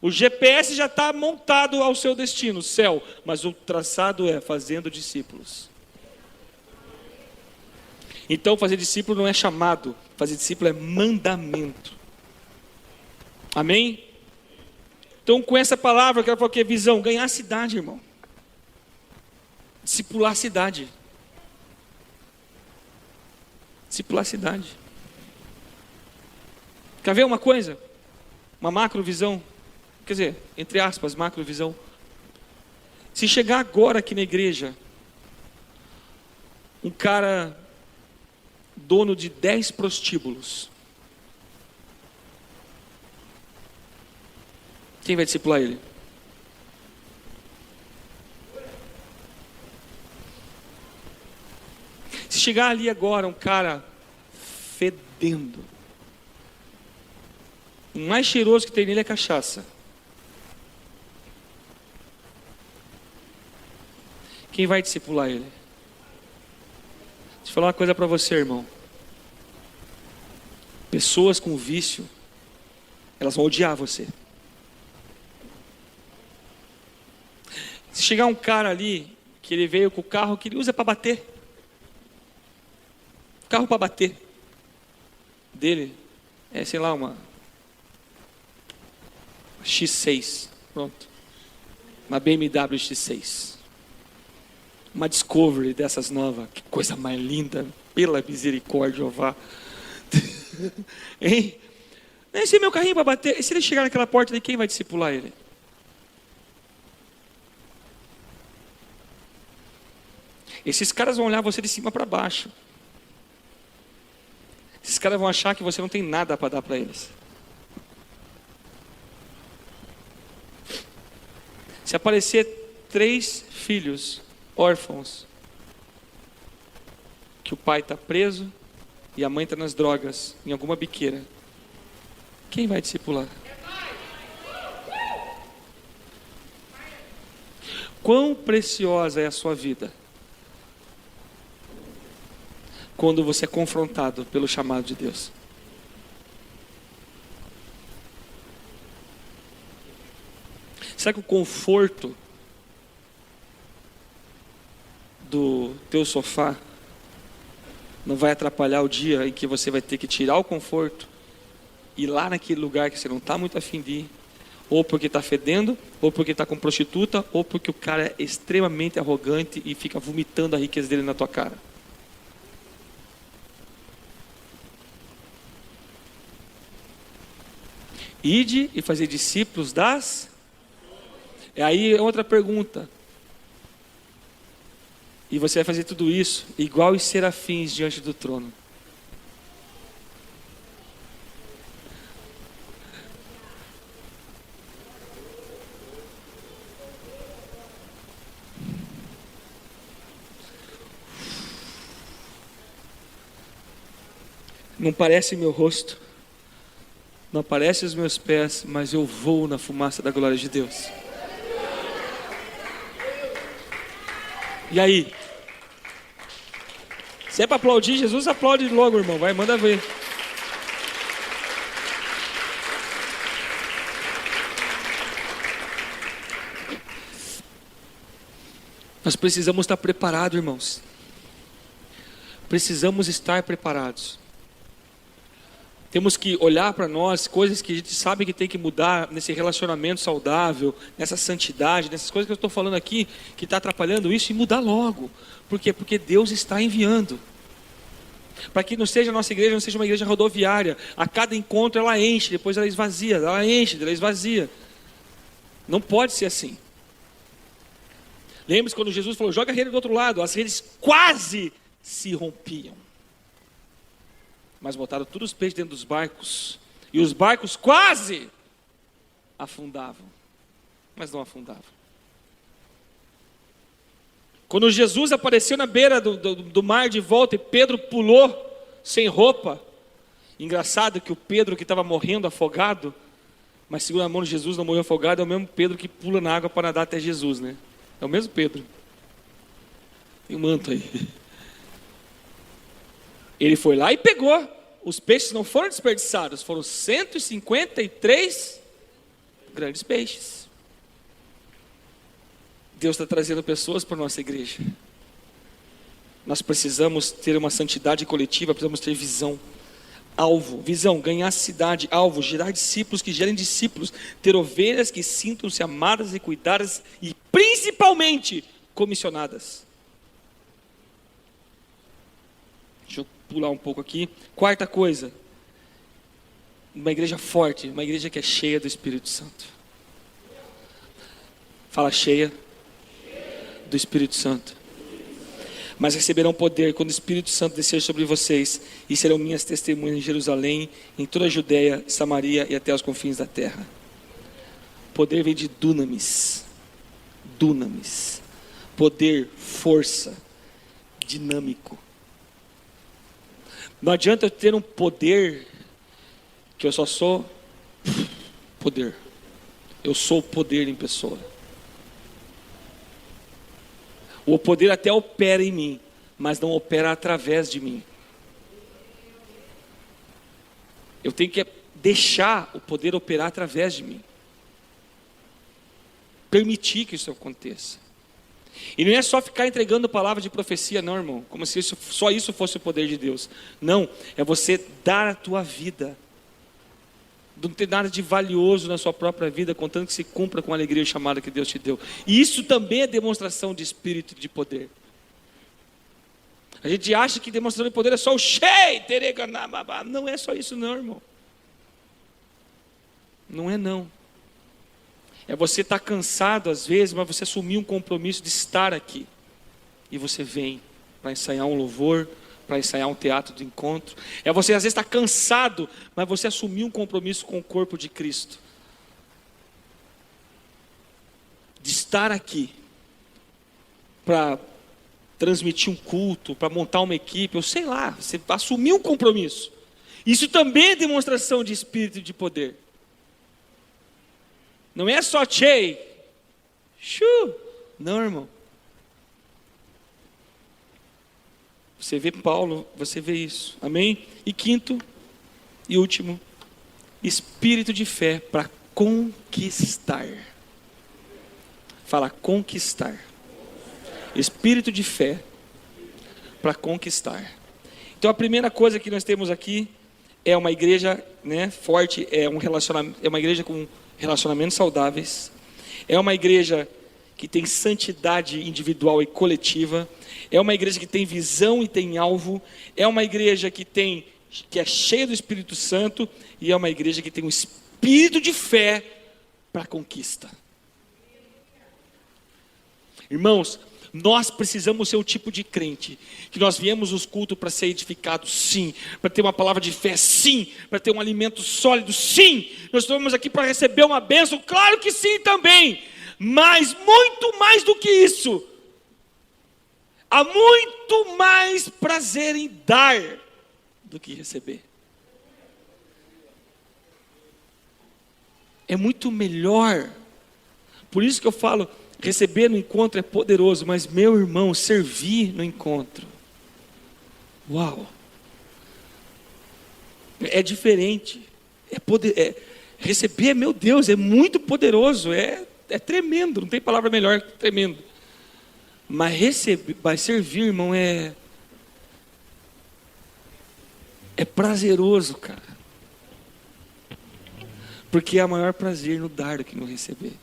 O GPS já está montado ao seu destino, céu. Mas o traçado é fazendo discípulos. Então fazer discípulo não é chamado, fazer discípulo é mandamento. Amém? Então com essa palavra eu quero falar o que? Visão, ganhar a cidade, irmão. Discipular a cidade. Discipular a cidade. Quer ver uma coisa? Uma macrovisão. Quer dizer, entre aspas, macrovisão. Se chegar agora aqui na igreja, um cara dono de 10 prostíbulos, quem vai discipular ele? Se chegar ali agora um cara fedendo, o mais cheiroso que tem nele é cachaça, quem vai discipular ele? Deixa eu falar uma coisa para você, irmão. Pessoas com vício, elas vão odiar você. Se chegar um cara ali, que ele veio com o carro que ele usa para bater, o carro para bater dele é, sei lá, uma X6, pronto, uma BMW X6, uma Discovery dessas novas, que coisa mais linda, pela misericórdia, Jeová. Hein? Esse é meu carrinho para bater. E se ele chegar naquela porta ali, quem vai discipular ele? Esses caras vão olhar você de cima para baixo. Esses caras vão achar que você não tem nada para dar para eles. Se aparecer 3 filhos órfãos, que o pai está preso e a mãe está nas drogas, em alguma biqueira, quem vai discipular? Quão preciosa é a sua vida quando você é confrontado pelo chamado de Deus? Será que o conforto do teu sofá não vai atrapalhar o dia em que você vai ter que tirar o conforto e ir lá naquele lugar que você não está muito afim de ir, ou porque está fedendo, ou porque está com prostituta, ou porque o cara é extremamente arrogante e fica vomitando a riqueza dele na tua cara? Ide e fazer discípulos das... Aí outra pergunta. E você vai fazer tudo isso igual os serafins diante do trono. Não parece meu rosto, não aparecem os meus pés, mas eu voo na fumaça da glória de Deus. E aí? Se é para aplaudir Jesus, aplaude logo, irmão. Vai, manda ver. Nós precisamos estar preparados, irmãos. Precisamos estar preparados. Temos que olhar para nós, coisas que a gente sabe que tem que mudar nesse relacionamento saudável, nessa santidade, nessas coisas que eu estou falando aqui, que está atrapalhando isso, e mudar logo. Por quê? Porque Deus está enviando. Para que não seja a nossa igreja, não seja uma igreja rodoviária. A cada encontro ela enche, depois ela esvazia, ela enche, ela esvazia. Não pode ser assim. Lembre-se quando Jesus falou, joga a rede do outro lado, as redes quase se rompiam. Mas botaram todos os peixes dentro dos barcos, e os barcos quase afundavam, mas não afundavam. Quando Jesus apareceu na beira do mar de volta, e Pedro pulou sem roupa, engraçado que o Pedro que estava morrendo afogado, mas segura a mão de Jesus, não morreu afogado, é o mesmo Pedro que pula na água para nadar até Jesus, né? É o mesmo Pedro. Tem um manto aí. Ele foi lá e pegou. Os peixes não foram desperdiçados, foram 153 grandes peixes. Deus está trazendo pessoas para a nossa igreja. Nós precisamos ter uma santidade coletiva, precisamos ter visão. Alvo, visão, ganhar cidade, alvo, gerar discípulos que gerem discípulos, ter ovelhas que sintam-se amadas e cuidadas e principalmente comissionadas. Deixa eu pular um pouco aqui. Quarta coisa, uma igreja forte, uma igreja que é cheia do Espírito Santo. Fala cheia do Espírito Santo. Mas receberão poder quando o Espírito Santo descer sobre vocês, e serão minhas testemunhas em Jerusalém, em toda a Judeia, Samaria e até os confins da terra. Poder vem de dunamis. Dunamis. Poder, força, dinâmico. Não adianta eu ter um poder que eu só sou poder. Eu sou o poder em pessoa. O poder até opera em mim, mas não opera através de mim. Eu tenho que deixar o poder operar através de mim. Permitir que isso aconteça. E não é só ficar entregando palavra de profecia, não, irmão. Como se só isso fosse o poder de Deus. Não, é você dar a tua vida. Não ter nada de valioso na sua própria vida, contanto que se cumpra com a alegria e chamada que Deus te deu. E isso também é demonstração de espírito de poder. A gente acha que demonstração de poder é só o shei, tereganababa. Não é só isso não, irmão. Não é não. É você estar cansado às vezes, mas você assumir um compromisso de estar aqui. E você vem para ensaiar um louvor, para ensaiar um teatro de encontro. É você às vezes estar cansado, mas você assumir um compromisso com o corpo de Cristo. De estar aqui para transmitir um culto, para montar uma equipe, ou sei lá, você assumir um compromisso. Isso também é demonstração de espírito e de poder. Não é só tchei, não, irmão. Você vê Paulo, você vê isso, amém? E quinto e último, espírito de fé para conquistar. Fala conquistar. Espírito de fé para conquistar. Então a primeira coisa que nós temos aqui é uma igreja, né, forte, é uma igreja com relacionamentos saudáveis, é uma igreja que tem santidade individual e coletiva, é uma igreja que tem visão e tem alvo, é uma igreja que é cheia do Espírito Santo, e é uma igreja que tem um espírito de fé para conquista. Irmãos, nós precisamos ser o tipo de crente que nós viemos nos cultos para ser edificados, sim, para ter uma palavra de fé, sim, para ter um alimento sólido, sim. Nós estamos aqui para receber uma bênção, claro que sim também, mas muito mais do que isso, há muito mais prazer em dar do que receber. É muito melhor. Por isso que eu falo, receber no encontro é poderoso, mas meu irmão, servir no encontro, uau, é diferente. Receber, meu Deus, é muito poderoso, é tremendo, não tem palavra melhor que tremendo. Mas servir, irmão, é prazeroso, cara. Porque há maior prazer no dar do que no receber.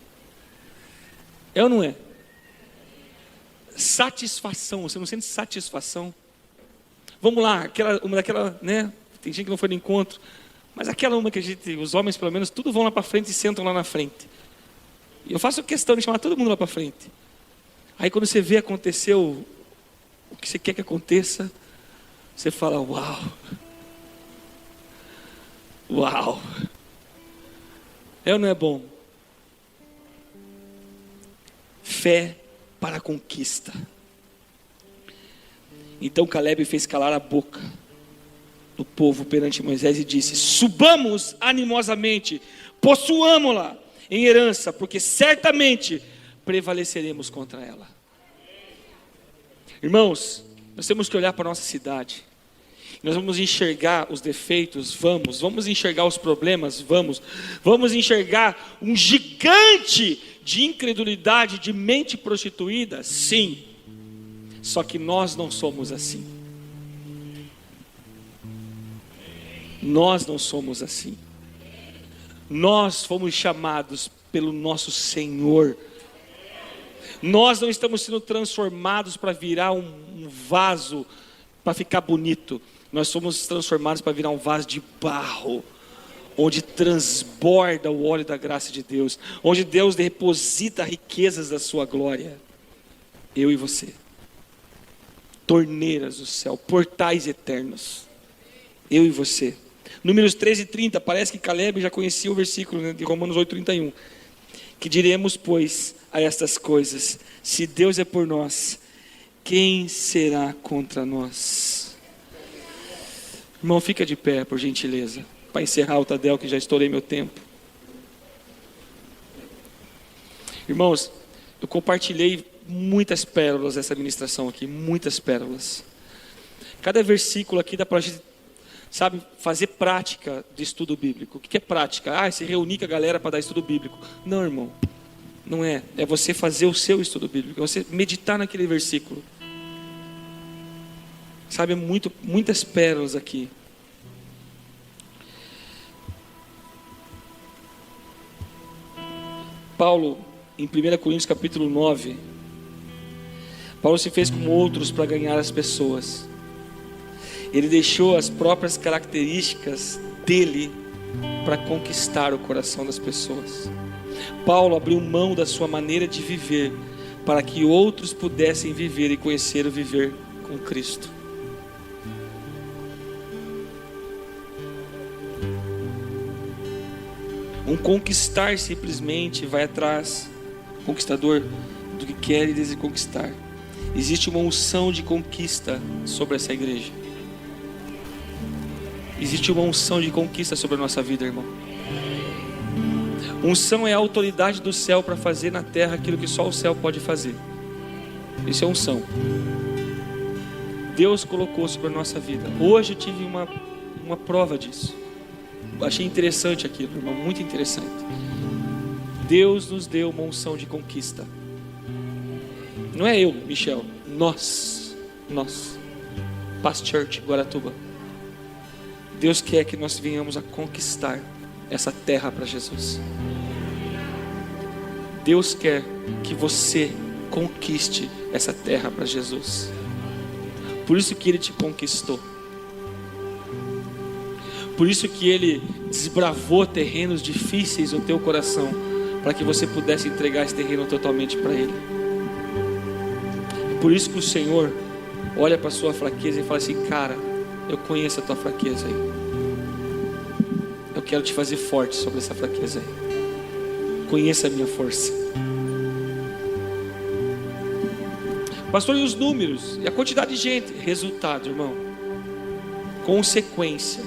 É ou não é? Satisfação, você não sente satisfação? Vamos lá, uma daquela, né? Tem gente que não foi no encontro, mas aquela uma que os homens pelo menos, tudo vão lá para frente e sentam lá na frente. E eu faço questão de chamar todo mundo lá para frente. Aí quando você vê acontecer o que você quer que aconteça, você fala, uau. Uau. É ou não é bom? Fé para a conquista. Então Caleb fez calar a boca do povo perante Moisés e disse: subamos animosamente, possuamo-la em herança, porque certamente prevaleceremos contra ela. Irmãos, nós temos que olhar para a nossa cidade. Nós vamos enxergar os defeitos, vamos enxergar os problemas, vamos enxergar um gigante de incredulidade, de mente prostituída, sim. Só que nós não somos assim. Nós não somos assim. Nós fomos chamados pelo nosso Senhor. Nós não estamos sendo transformados para virar um vaso, para ficar bonito. Nós somos transformados para virar um vaso de barro, onde transborda o óleo da graça de Deus, onde Deus deposita riquezas da sua glória. Eu e você. Torneiras do céu, portais eternos. Eu e você. Números 13:30, parece que Caleb já conhecia o versículo, né, de Romanos 8:31. Que diremos, pois, a estas coisas: se Deus é por nós, quem será contra nós? Irmão, fica de pé, por gentileza, para encerrar o Tadel, que já estourei meu tempo. Irmãos, eu compartilhei muitas pérolas dessa ministração aqui, muitas pérolas. Cada versículo aqui dá para a gente, sabe, fazer prática de estudo bíblico. O que é prática? Se reunir com a galera para dar estudo bíblico. Não, irmão, não é. É você fazer o seu estudo bíblico, é você meditar naquele versículo. Sabe, muitas pérolas aqui. Paulo, em 1 Coríntios capítulo 9, Paulo se fez como outros para ganhar as pessoas. Ele deixou as próprias características dele para conquistar o coração das pessoas. Paulo abriu mão da sua maneira de viver para que outros pudessem viver e conhecer o viver com Cristo. Um conquistar simplesmente vai atrás, conquistador, do que quer e deseja conquistar. Existe uma unção de conquista sobre essa igreja. Existe uma unção de conquista sobre a nossa vida, irmão. Unção é a autoridade do céu para fazer na terra aquilo que só o céu pode fazer. Isso é unção. Deus colocou sobre a nossa vida. Hoje eu tive uma prova disso. Achei interessante aquilo, irmão, muito interessante. Deus nos deu uma unção de conquista. Não é eu, Michel, nós, Past Church, Guaratuba. Deus quer que nós venhamos a conquistar essa terra para Jesus. Deus quer que você conquiste essa terra para Jesus. Por isso que Ele te conquistou. Por isso que Ele desbravou terrenos difíceis no teu coração, para que você pudesse entregar esse terreno totalmente para Ele. Por isso que o Senhor olha para a sua fraqueza e fala assim: cara, eu conheço a tua fraqueza aí. Eu quero te fazer forte sobre essa fraqueza aí. Conheça a minha força. Pastor, e os números? E a quantidade de gente? Resultado, irmão. consequência.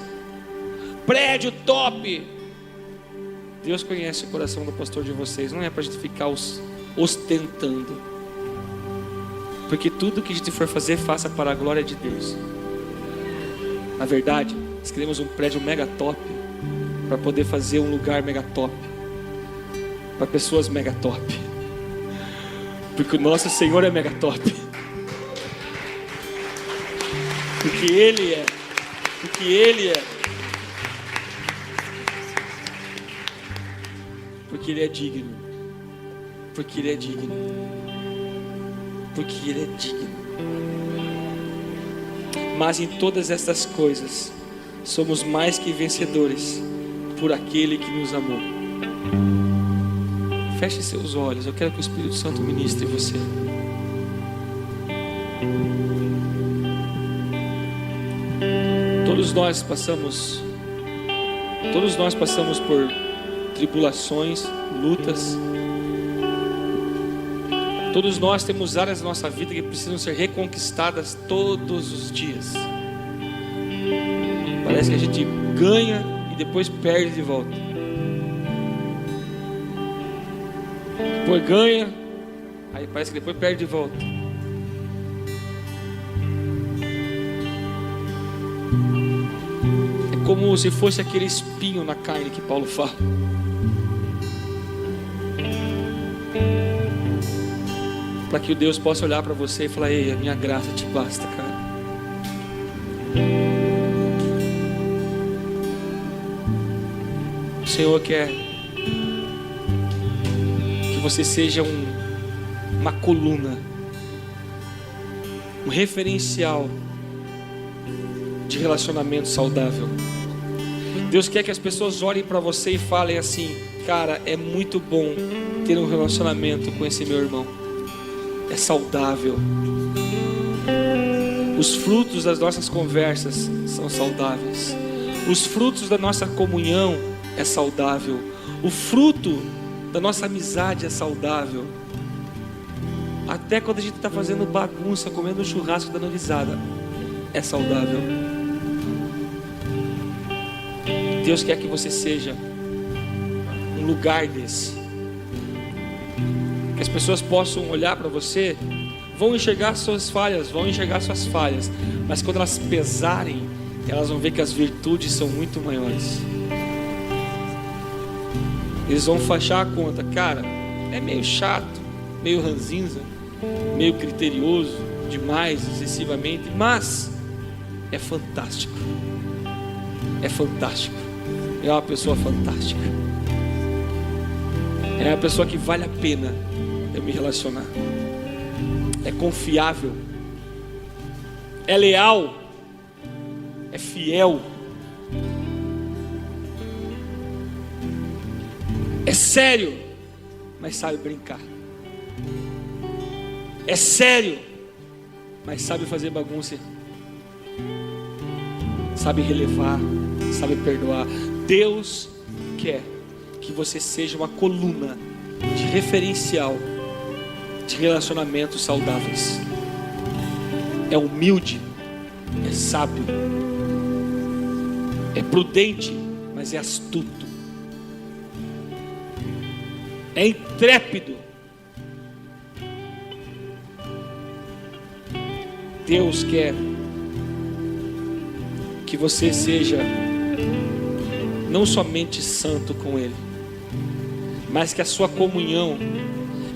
Prédio top. Deus conhece o coração do pastor de vocês. Não é para a gente ficar ostentando. Porque tudo que a gente for fazer, faça para a glória de Deus. Na verdade, nós queremos um prédio mega top para poder fazer um lugar mega top para pessoas mega top. Porque o nosso Senhor é mega top. Porque Ele é. Porque Ele é. Porque Ele é digno. Porque Ele é digno. Porque Ele é digno. Mas em todas estas coisas somos mais que vencedores por aquele que nos amou. Feche seus olhos. Eu quero que o Espírito Santo ministre você. Todos nós passamos por tribulações, lutas. Todos nós temos áreas da nossa vida que precisam ser reconquistadas todos os dias. Parece que a gente ganha e depois perde de volta. Depois ganha, aí parece que depois perde de volta. É como se fosse aquele espinho na carne que Paulo fala. Para que o Deus possa olhar para você e falar: ei, a minha graça te basta, cara. O Senhor quer que você seja uma coluna, um referencial de relacionamento saudável. Deus quer que as pessoas olhem para você e falem assim: cara, é muito bom ter um relacionamento com esse meu irmão. É saudável. Os frutos das nossas conversas são saudáveis. Os frutos da nossa comunhão é saudável. O fruto da nossa amizade é saudável. Até quando a gente está fazendo bagunça, comendo churrasco, dando risada, é saudável. Deus quer que você seja um lugar desse. Que as pessoas possam olhar para você, vão enxergar suas falhas, mas quando elas pesarem, elas vão ver que as virtudes são muito maiores. Eles vão fechar a conta: cara, é meio chato, meio ranzinza, meio criterioso demais, excessivamente, mas é fantástico. É fantástico. É uma pessoa fantástica. É uma pessoa que vale a pena eu me relacionar. É confiável, é leal, é fiel, é sério, mas sabe brincar. É sério, mas sabe fazer bagunça. Sabe relevar, sabe perdoar. Deus quer que você seja uma coluna de referencial de relacionamentos saudáveis. É humilde, é sábio, é prudente, mas é astuto, é intrépido. Deus quer que você seja não somente santo com Ele, mas que a sua comunhão,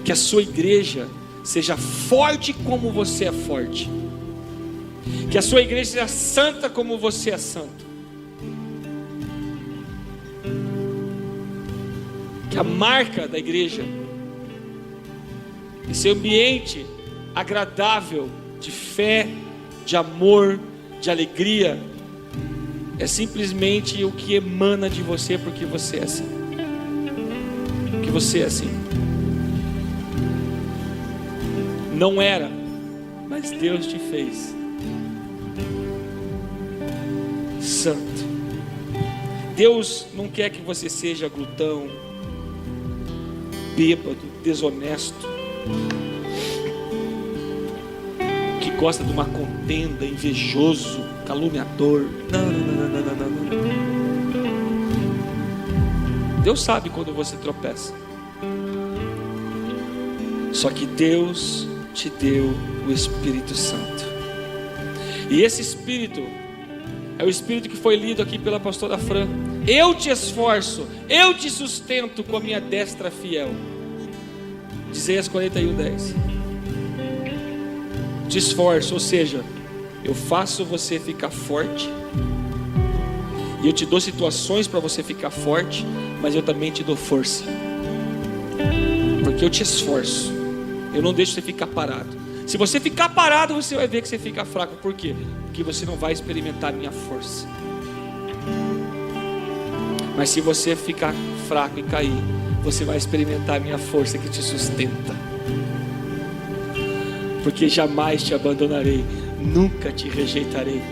que a sua igreja seja forte como você é forte, que a sua igreja seja santa como você é santo, que a marca da igreja, esse ambiente agradável de fé, de amor, de alegria, é simplesmente o que emana de você, porque você é assim. Porque você é assim. Não era, mas Deus te fez santo. Deus não quer que você seja glutão, bêbado, desonesto, que gosta de uma contenda, invejoso, caluniador. Não. Deus sabe quando você tropeça. Só que Deus te deu o Espírito Santo. E esse Espírito é o Espírito que foi lido aqui pela pastora Fran. Eu te esforço, eu te sustento com a minha destra fiel. Isaías 41:10. Te esforço, ou seja, eu faço você ficar forte. E eu te dou situações para você ficar forte, mas eu também te dou força. Porque eu te esforço. Eu não deixo você ficar parado. Se você ficar parado, você vai ver que você fica fraco. Por quê? Porque você não vai experimentar a minha força. Mas se você ficar fraco e cair, você vai experimentar a minha força que te sustenta. Porque jamais te abandonarei, nunca te rejeitarei.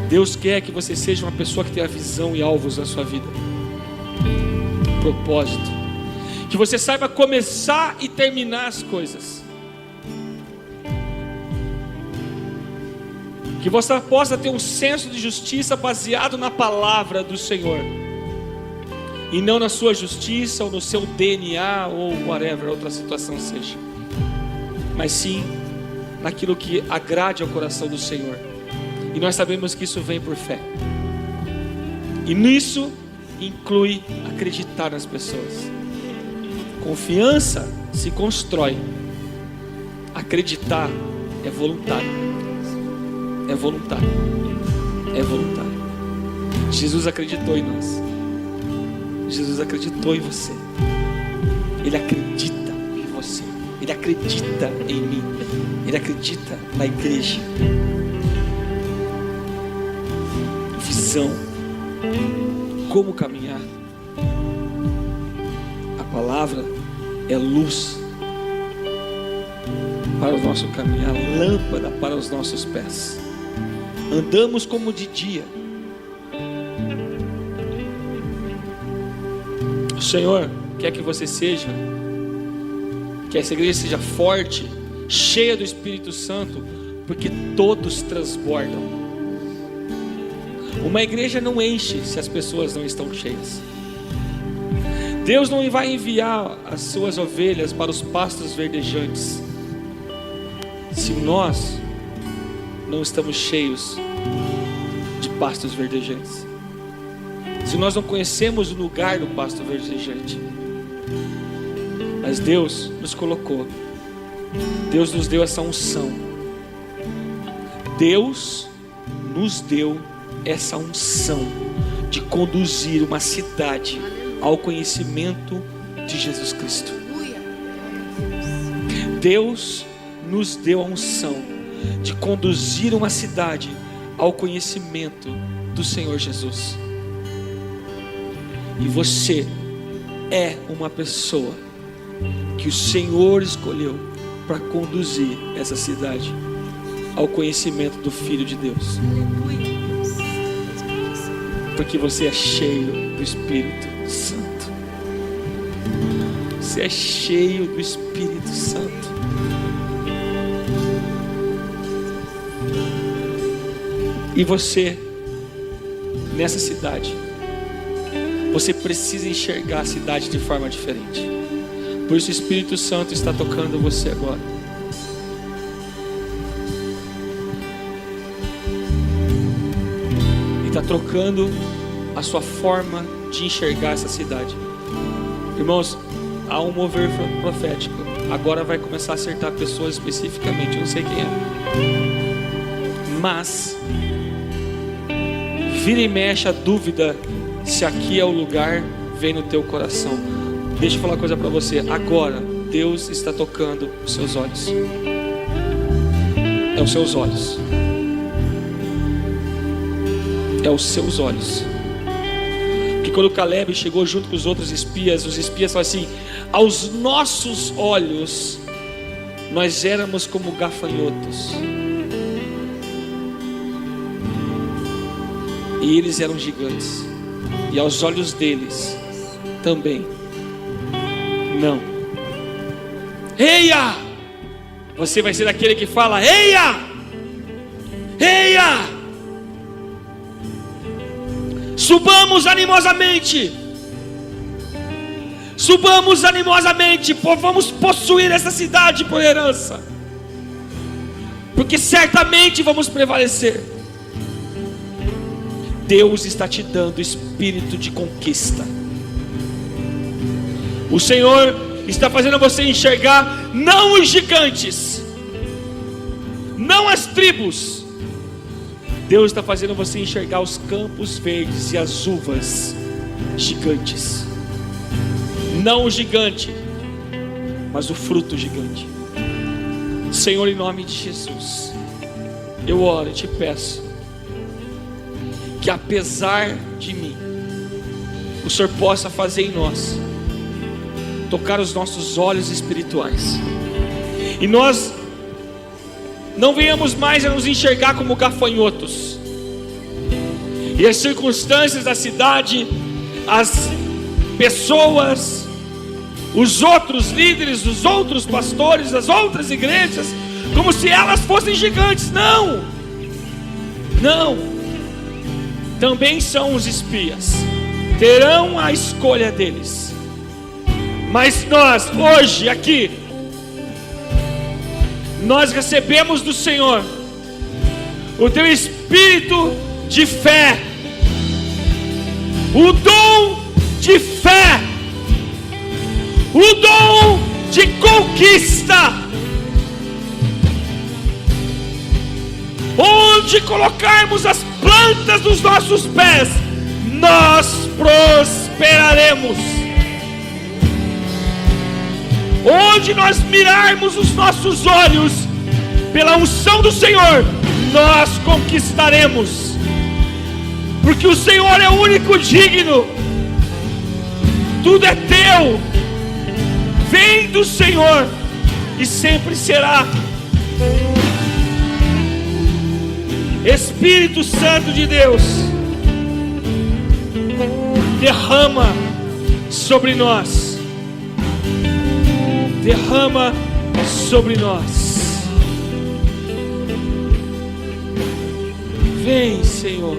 Deus quer que você seja uma pessoa que tenha visão e alvos na sua vida. Propósito. Que você saiba começar e terminar as coisas. Que você possa ter um senso de justiça baseado na palavra do Senhor. E não na sua justiça ou no seu DNA ou whatever outra situação seja. Mas sim naquilo que agrade ao coração do Senhor. E nós sabemos que isso vem por fé. E nisso inclui acreditar nas pessoas. Confiança se constrói. Acreditar é voluntário. É voluntário. É voluntário. Jesus acreditou em nós. Jesus acreditou em você. Ele acredita em você. Ele acredita em mim. Ele acredita na igreja. Visão. Como caminhar. A palavra é luz para o nosso caminhar, lâmpada para os nossos pés. Andamos como de dia. O Senhor quer que você seja, que essa igreja seja forte, cheia do Espírito Santo, porque todos transbordam. Uma igreja não enche se as pessoas não estão cheias. Deus não vai enviar as suas ovelhas para os pastos verdejantes se nós não estamos cheios de pastos verdejantes. Se nós não conhecemos o lugar do pasto verdejante. Mas Deus nos colocou. Deus nos deu essa unção. Deus nos deu essa unção de conduzir uma cidade ao conhecimento de Jesus Cristo. Deus nos deu a unção de conduzir uma cidade ao conhecimento do Senhor Jesus. E você é uma pessoa que o Senhor escolheu para conduzir essa cidade ao conhecimento do Filho de Deus. Porque você é cheio do Espírito Santo. Você é cheio do Espírito Santo. E você, nessa cidade, você precisa enxergar a cidade de forma diferente. Por isso o Espírito Santo está tocando você agora. E está trocando a sua forma de enxergar essa cidade. Irmãos, há um mover profético. Agora vai começar a acertar pessoas especificamente. Eu não sei quem é. Mas vira e mexe a dúvida se aqui é o lugar, vem no teu coração. Deixa eu falar uma coisa para você. Agora Deus está tocando os seus olhos. É os seus olhos. É os seus olhos. Porque quando Caleb chegou junto com os outros espias, os espias falaram assim: aos nossos olhos nós éramos como gafanhotos, e eles eram gigantes, e aos olhos deles também não. Eia! Você vai ser aquele que fala: eia! Eia! Subamos animosamente. Subamos animosamente. Vamos possuir essa cidade por herança, porque certamente vamos prevalecer. Deus está te dando espírito de conquista. O Senhor está fazendo você enxergar não os gigantes, não as tribos. Deus está fazendo você enxergar os campos verdes e as uvas gigantes. Não o gigante, mas o fruto gigante. Senhor, em nome de Jesus, eu oro e te peço que, apesar de mim, o Senhor possa fazer em nós, tocar os nossos olhos espirituais, e nós não venhamos mais a nos enxergar como gafanhotos, e as circunstâncias da cidade, as pessoas, os outros líderes, os outros pastores, as outras igrejas, como se elas fossem gigantes. Não, não, também são os espias, terão a escolha deles. Mas nós, hoje, aqui, nós recebemos do Senhor o teu espírito de fé, o dom de fé, o dom de conquista. Onde colocarmos as plantas dos nossos pés, nós prosperaremos. Onde nós mirarmos os nossos olhos, pela unção do Senhor, nós conquistaremos, porque o Senhor é o único digno. Tudo é teu, vem do Senhor e sempre será. Espírito Santo de Deus, derrama sobre nós. Derrama sobre nós. Vem, Senhor.